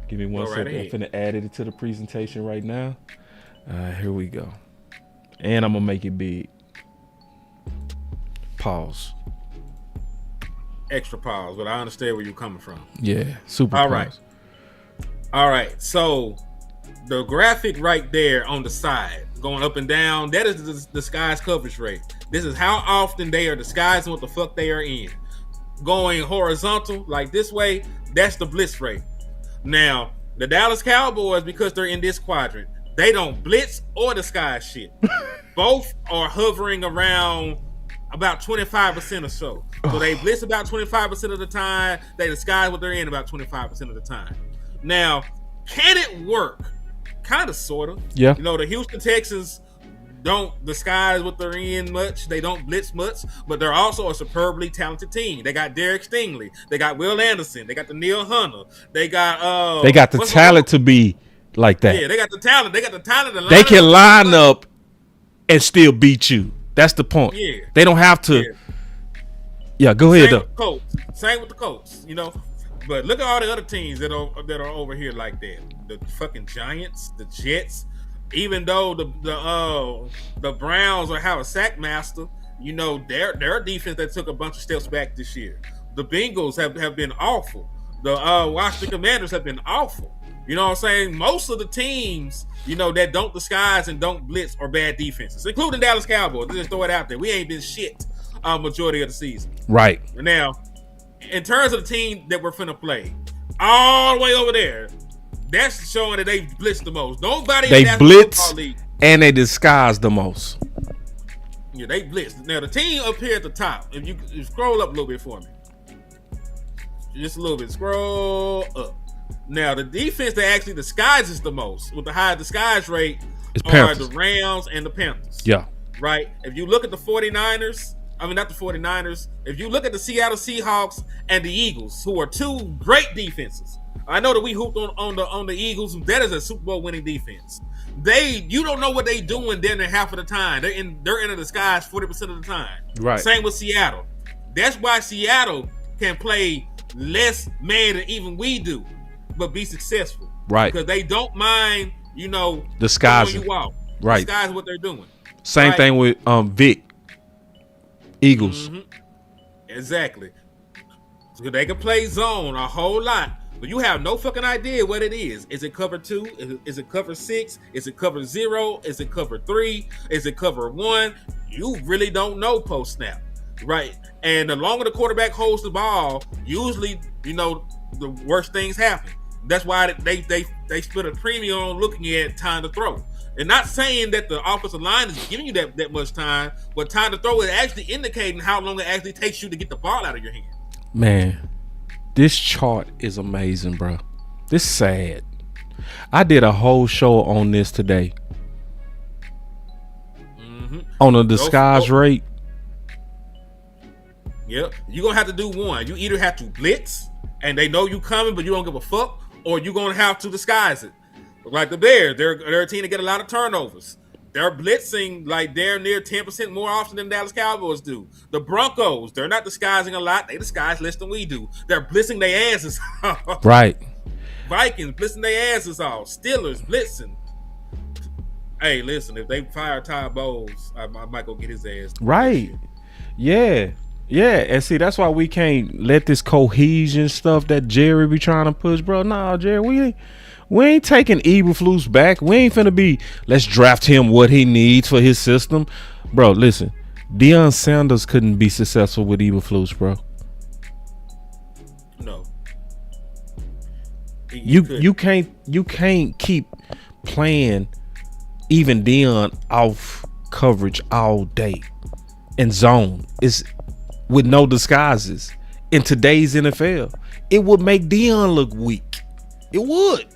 A: Give me 1 second. I'm finna add it to the presentation right now. Here we go. And I'm gonna make it big. Pause.
D: Extra pause, but I understand where you're coming from.
A: Yeah, super
D: all
A: pause.
D: Right. All right. So the graphic right there on the side, going up and down, that is the Sky's coverage rate. This is how often they are disguising what the fuck they are in. Going horizontal, like this way, that's the blitz rate. Now, the Dallas Cowboys, because they're in this quadrant, they don't blitz or disguise shit. Both are hovering around about 25% or so. So they blitz about 25% of the time. They disguise what they're in about 25% of the time. Now, can it work? Kind of, sort of.
A: Yeah.
D: You know, the Houston Texans don't disguise what they're in much. They don't blitz much, but they're also a superbly talented team. They got Derek Stingley. They got Will Anderson. They got the Neil Hunter. They got
A: the talent to be like that.
D: Yeah, they got the talent. They got the talent to line
A: They can
D: up
A: line up and still beat you. That's the point.
D: Yeah.
A: They don't have to. Yeah, go ahead though.
D: Same with the Colts, you know. But look at all the other teams that are over here like that. The fucking Giants, the Jets. Even though the Browns are have a sack master, you know, their defense that took a bunch of steps back this year. The Bengals have been awful. The Washington Commanders have been awful. You know what I'm saying? Most of the teams, you know, that don't disguise and don't blitz are bad defenses, including Dallas Cowboys. Let's just throw it out there. We ain't been shit majority of the season.
A: Right.
D: Now, in terms of the team that we're finna play, all the way over there, that's showing that they blitz the most. Nobody
A: they
D: in that
A: blitz and they disguise the most.
D: Yeah, they blitz. Now the team up here at the top, if you scroll up a little bit for me, just a little bit, scroll up. Now the defense that actually disguises the most with the high disguise rate are the Rams and the Panthers.
A: Yeah.
D: Right. If you look at the 49ers, I mean not the 49ers. If you look at the Seattle Seahawks and the Eagles, who are two great defenses. I know that we hooped on the Eagles. That is a Super Bowl winning defense. You don't know what they doing there half of the time. They're in a disguise 40% of the time.
A: Right.
D: Same with Seattle. That's why Seattle can play less man than even we do, but be successful.
A: Right.
D: Because they don't mind, you know,
A: disguising
D: you out.
A: Right.
D: Disguise what they're doing.
A: Same thing with Vic. Eagles.
D: Mm-hmm. Exactly. So they can play zone a whole lot. But you have no fucking idea what it is. Is it cover 2? Is it cover 6? Is it cover 0? Is it cover 3? Is it cover 1? You really don't know post snap, right? And the longer the quarterback holds the ball, usually, you know, the worst things happen. That's why they split a premium on looking at time to throw. And not saying that the offensive line is giving you that much time, but time to throw is actually indicating how long it actually takes you to get the ball out of your hand.
A: Man. This chart is amazing, bro. This is sad. I did a whole show on this today.
D: Mm-hmm.
A: On a disguise rate.
D: Yep. You're going to have to do one. You either have to blitz, and they know you coming, but you don't give a fuck, or you're going to have to disguise it. Like the Bears, they're a team that get a lot of turnovers. They're blitzing like they're near 10% more often than Dallas Cowboys do. The Broncos, they're not disguising a lot. They disguise less than we do. They're blitzing their asses off.
A: Right.
D: Vikings blitzing their asses off. Steelers blitzing. Hey, listen, if they fire Todd Bowles, I might go get his ass.
A: Right. Yeah. Yeah, and see, that's why we can't let this cohesion stuff that Jerry be trying to push, bro. Nah, Jerry, we ain't taking Eberflus back. We ain't finna be, let's draft him what he needs for his system. Bro, listen, Deion Sanders couldn't be successful with Eberflus, bro.
D: No.
A: You can't keep playing even Deion off coverage all day and zone. It's with no disguises. In today's NFL, it would make Deion look weak. It would.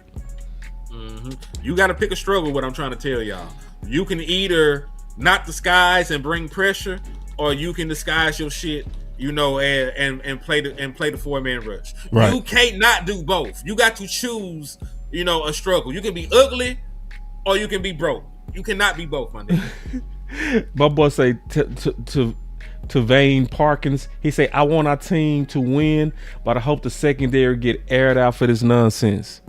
D: Mm-hmm. You got to pick a struggle. What I'm trying to tell y'all, you can either not disguise and bring pressure, or you can disguise your shit, you know, and play the 4-man rush.
A: Right.
D: You can't not do both. You got to choose, you know, a struggle. You can be ugly, or you can be broke. You cannot be both, my nigga.
A: My boy say to Vane Parkins, he say, I want our team to win, but I hope the secondary get aired out for this nonsense.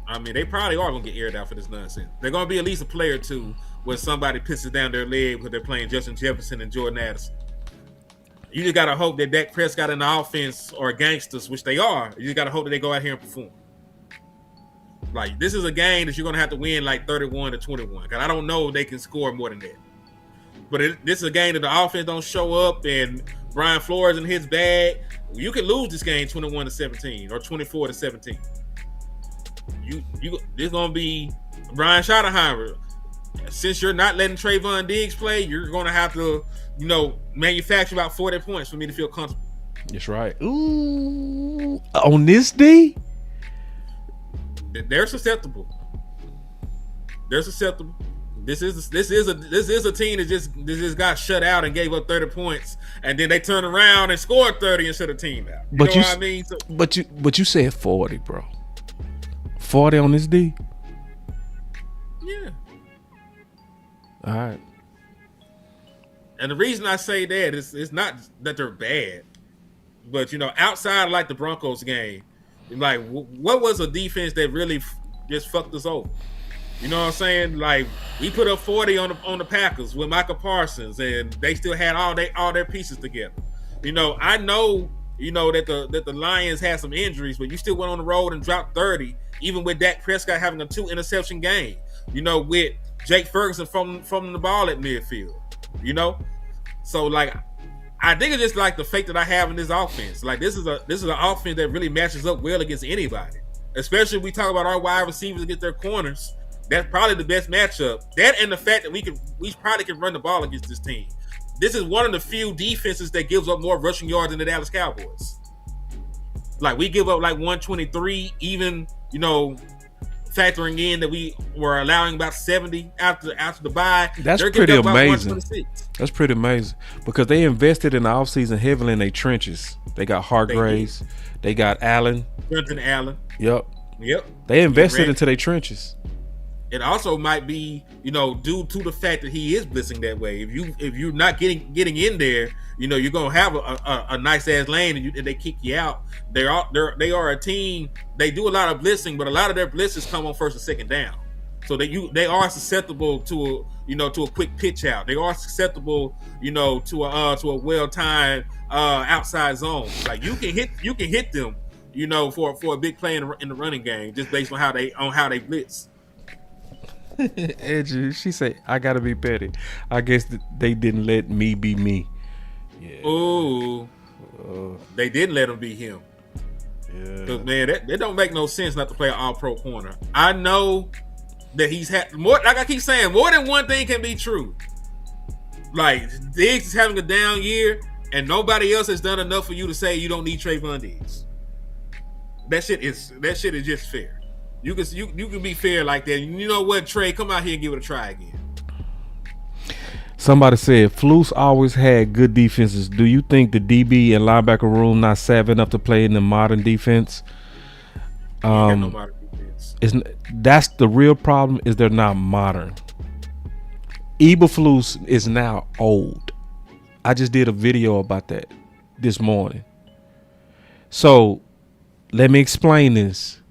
D: I mean, they probably are gonna get aired out for this nonsense. They're gonna be at least a player or two when somebody pisses down their leg when they're playing Justin Jefferson and Jordan Addison. You just gotta hope that Dak Prescott and the offense are gangsters, which they are. You just gotta hope that they go out here and perform. Like, this is a game that you're gonna have to win like 31-21, because I don't know if they can score more than that. But this is a game that the offense don't show up and Brian Flores in his bag. You can lose this game 21-17 or 24-17. This gonna be Brian Schottenheimer. Since you're not letting Trevon Diggs play, you're gonna have to, you know, manufacture about 40 points for me to feel comfortable.
A: That's right. Ooh, on this D,
D: they're susceptible. They're susceptible. This is a team that just got shut out and gave up 30 points, and then they turned around and scored 30 and shut a team out. You know what I mean? So,
A: but you said 40, bro. 40 on this D.
D: Yeah.
A: All right.
D: And the reason I say that is it's not that they're bad, but you know, outside like the Broncos game, like what was a defense that really just fucked us over? You know what I'm saying? Like, we put up 40 on the Packers with Michael Parsons, and they still had all their pieces together. You know, I know, you know, that the Lions had some injuries, but you still went on the road and dropped 30, even with Dak Prescott having a 2-interception game. You know, with Jake Ferguson from the ball at midfield. You know, so like, I think it's just like the faith that I have in this offense. Like, this is an offense that really matches up well against anybody, especially if we talk about our wide receivers against their corners. That's probably the best matchup. That and the fact that we probably can run the ball against this team. This is one of the few defenses that gives up more rushing yards than the Dallas Cowboys. Like, we give up like 123, even, you know, factoring in that we were allowing about 70 after the bye.
A: That's pretty amazing. That's pretty amazing because they invested in the offseason heavily in their trenches. They got Hargraves. They got Allen.
D: Jonathan Allen.
A: Yep.
D: Yep.
A: They invested into their trenches.
D: It also might be, you know, due to the fact that he is blitzing that way. If you're not getting in there, you know, you're gonna have a nice ass lane and they kick you out. They are a team. They do a lot of blitzing, but a lot of their blitzes come on first and second down. So they are susceptible to a quick pitch out. They are susceptible, you know, to a well timed outside zone. Like, you can hit them, you know, for a big play in the running game just based on how they blitz.
A: Edgy, she said, I gotta be petty. I guess they didn't let me be me.
D: Yeah. Ooh. They didn't let him be him. Yeah. Man, that don't make no sense not to play an all-pro corner. I know that he's had more, like I keep saying, more than one thing can be true. Like, Diggs is having a down year, and nobody else has done enough for you to say you don't need Trevon Diggs. That shit is just fair. You can be fair like that. You know what, Trey? Come out here and give it a try again.
A: Somebody said Flus always had good defenses. Do you think the DB and linebacker room not savvy enough to play in the modern defense?
D: No modern defense.
A: That's the real problem. Is they're not modern. Eberflus is now old. I just did a video about that this morning. So let me explain this.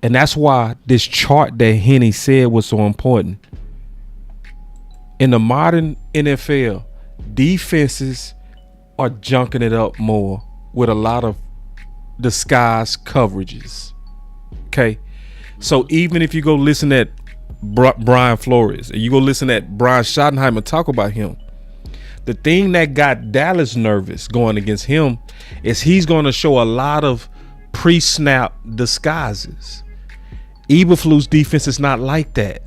A: And that's why this chart that Henny said was so important. In the modern NFL, defenses are junking it up more with a lot of disguised coverages. Okay, so even if you go listen at Brian Flores and you go listen at Brian Schottenheimer talk about him, the thing that got Dallas nervous going against him is he's going to show a lot of pre-snap disguises. Eberflus defense is not like that.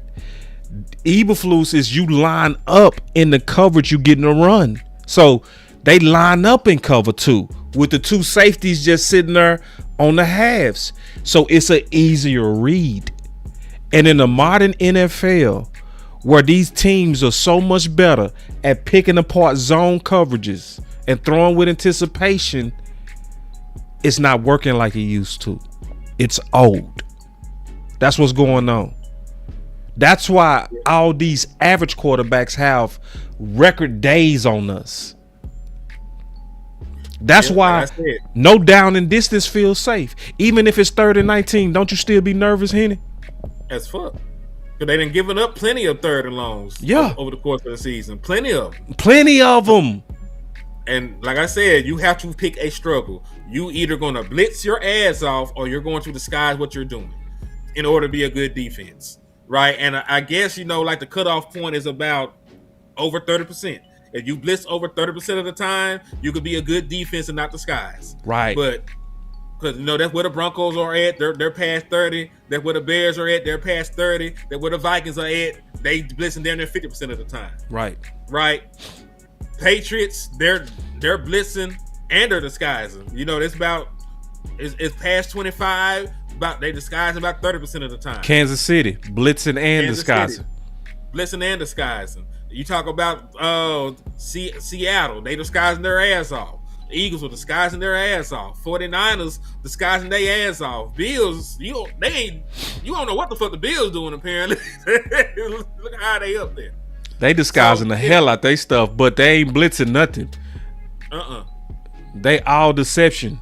A: Eberflus is you line up in the coverage you getting a run. So they line up in cover 2 with the 2 safeties just sitting there on the halves. So it's an easier read. And in the modern NFL, where these teams are so much better at picking apart zone coverages and throwing with anticipation, it's not working like it used to. It's old. That's what's going on. That's why all these average quarterbacks have record days on us. That's why
D: like
A: no down and distance feels safe. Even if it's 3rd and 19, don't you still be nervous, Henny?
D: As fuck. Because they done given up plenty of 3rd and longs over the course of the season. Plenty of them.
A: Plenty of them.
D: And like I said, you have to pick a struggle. You either going to blitz your ass off or you're going to disguise what you're doing in order to be a good defense. Right? And I guess, like the cutoff point is about over 30%. If you blitz over 30% of the time, you could be a good defense and not disguise.
A: Right.
D: But because that's where the Broncos are at. They're past 30. That's where the Bears are at. They're past 30. That's where the Vikings are at. They blitzing down there 50% of the time.
A: Right.
D: Patriots, they're blitzing and they're disguising. It's past 25. They disguise about 30% of the time.
A: Kansas City, blitzing and disguising.
D: Blitzing and disguising. You talk about Seattle, they disguising their ass off. The Eagles were disguising their ass off. 49ers disguising their ass off. Bills, you don't know what the fuck the Bills doing apparently. Look at how they up there.
A: They disguising the hell out they stuff, but they ain't blitzing nothing. They all deception.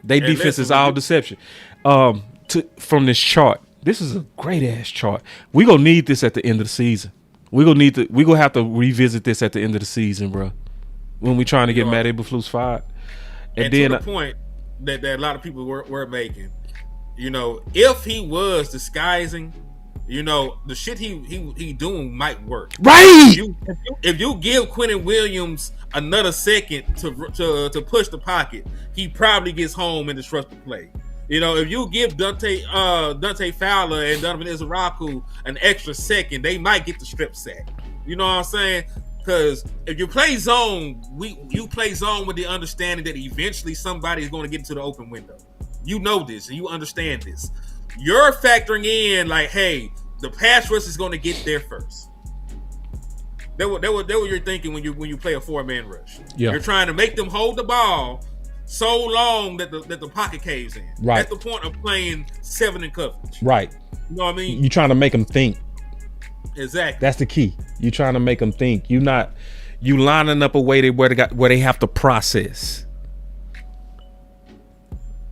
A: They defense is all deception. From this chart, this is a great ass chart. We gonna need this at the end of the season. We gonna have to revisit this at the end of the season, bro. When we trying to get Matt Eberflus fired.
D: And then to the point that a lot of people were making, if he was disguising, the shit he doing might work.
A: Right.
D: If you give Quentin Williams another second to push the pocket, he probably gets home and disrupts the play. If you give Dante Fowler and Donovan Izaraku an extra second, they might get the strip sack. You know what I'm saying? Because if you play zone, you play zone with the understanding that eventually somebody is going to get into the open window. You know this and you understand this. You're factoring in like, hey, the pass rush is going to get there first. That what you're thinking when you play a 4-man rush.
A: Yeah.
D: You're trying to make them hold the ball so long that the pocket caves in.
A: Right.
D: That's the point of playing 7 in coverage.
A: Right.
D: You know what I mean?
A: You trying to make them think.
D: Exactly.
A: That's the key. You trying to make them think. You lining up a way where they have to process.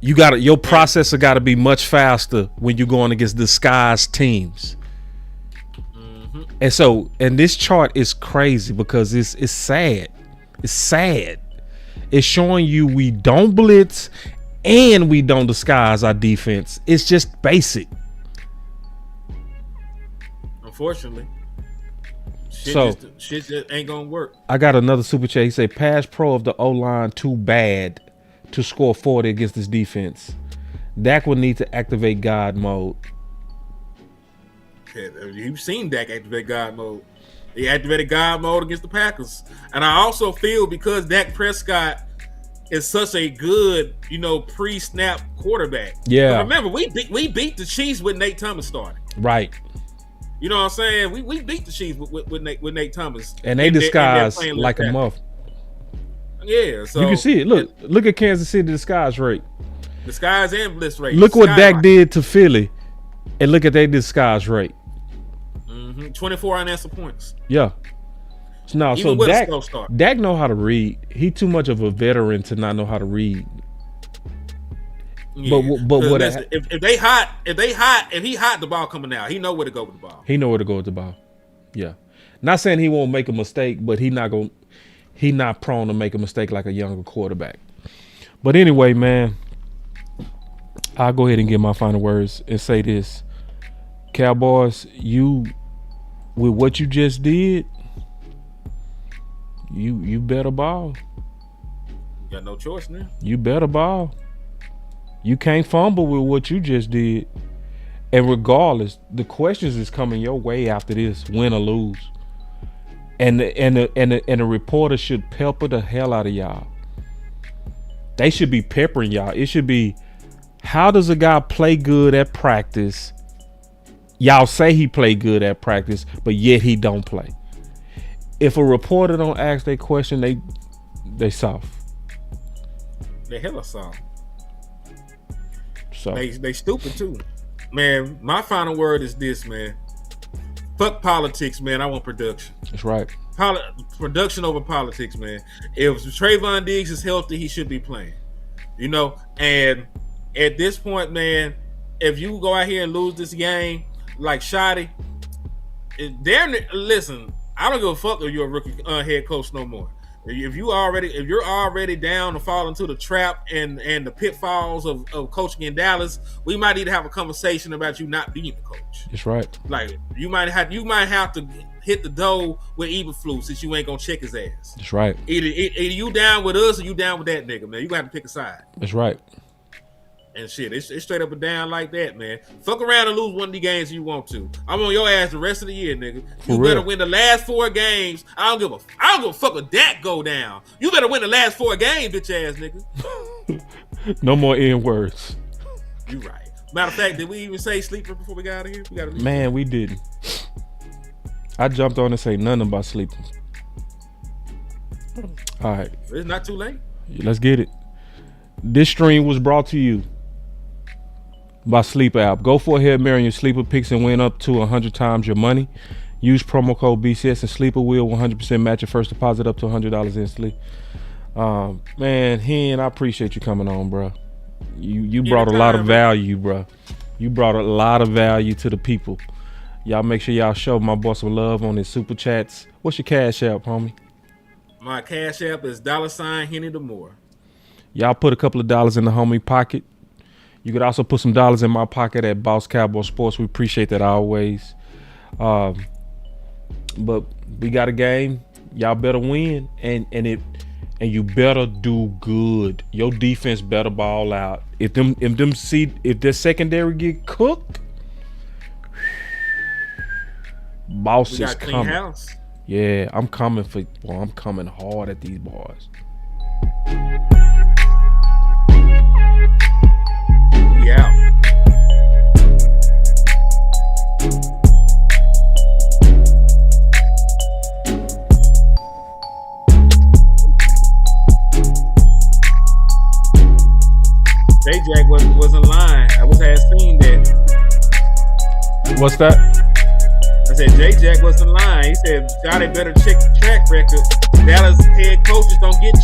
A: Your processor got to be much faster when you're going against disguised teams. And this chart is crazy because it's sad. It's sad. It's showing you we don't blitz and we don't disguise our defense. It's just basic.
D: Unfortunately, shit just ain't gonna work.
A: I got another super chat. He said, "Pass pro of the O-line too bad to score 40 against this defense. Dak will need to activate God mode."
D: You've seen Dak activate God mode. He activated God mode against the Packers, and I also feel because Dak Prescott is such a good, pre-snap quarterback.
A: Yeah.
D: But remember, we beat the Chiefs with Nate Thomas starting.
A: Right.
D: You know what I'm saying? We beat the Chiefs with Nate Thomas.
A: And they disguise like a muff.
D: Yeah, so
A: you can see it. Look at Kansas City disguise rate.
D: Disguise and blitz rate.
A: Look what Dak did to Philly, and look at their disguise rate.
D: 24 unanswered points.
A: Yeah. No,
D: Even
A: so
D: with a slow start.
A: Dak know how to read. He too much of a veteran to not know how to read.
D: Yeah.
A: But what?
D: Listen, if he hot, the ball coming out. He know where to go with the ball.
A: He know where to go with the ball. Yeah. Not saying he won't make a mistake, but he not gonna. he not prone to make a mistake like a younger quarterback. But anyway, man, I'll go ahead and give my final words and say this. Cowboys, with what you just did, you better ball.
D: You got no choice now.
A: You better ball. You can't fumble with what you just did. And regardless, the questions is coming your way after this, win or lose. And the reporter should pepper the hell out of y'all. They should be peppering y'all. It should be, how does a guy play good at practice? Y'all say he play good at practice, but yet he don't play. If a reporter don't ask that question, they soft.
D: They hella soft.
A: So
D: they stupid too. Man, my final word is this, man. Fuck politics, man. I want production.
A: That's right.
D: Production over politics, man. If Trevon Diggs is healthy, he should be playing. You know, and at this point, man, if you go out here and lose this game like Shotty, listen, I don't give a fuck if you're a rookie head coach no more. If you're already down to fall into the trap and the pitfalls of coaching in Dallas, we might need to have a conversation about you not being the coach.
A: That's right.
D: Like you might have to hit the dough with Eberflus since you ain't gonna check his ass.
A: That's right.
D: Either you down with us or you down with that nigga, man. You gonna have to pick a side.
A: That's right.
D: And shit, it's straight up and down like that, man. Fuck around and lose one of the games you want to. I'm on your ass the rest of the year, nigga. You better win the last 4 games. I don't give a fuck if that go down. You better win the last 4 games, bitch ass nigga.
A: No more N words.
D: You right. Matter of fact, did we even say sleeper before we got out of here?
A: Man, we didn't. I jumped on and say nothing about sleeping. All right.
D: It's not too late.
A: Let's get it. This stream was brought to you by Sleep App. Go for a Hail Mary in your sleeper picks and win up to 100 times your money. Use promo code BCS and Sleeper will 100% match your first deposit up to $100 instantly. Man, Hen, I appreciate you coming on, bro. You brought a lot of value, bro. You brought a lot of value to the people. Y'all make sure y'all show my boy some love on his super chats. What's your cash app, homie?
D: My cash app is $Henny the More.
A: Y'all put a couple of dollars in the homie pocket. You could also put some dollars in my pocket at Boss Cowboy Sports. We appreciate that always. But we got a game. Y'all better win, and you better do good. Your defense better ball out. If their secondary get cooked, Boss is coming.
D: House.
A: Yeah, I'm coming I'm coming hard at these boys.
D: Yeah. J-Jack wasn't lying. I wish I had seen that.
A: What's that?
D: I said J-Jack wasn't lying. He said, "Johnny better check the track record. Dallas head coaches don't get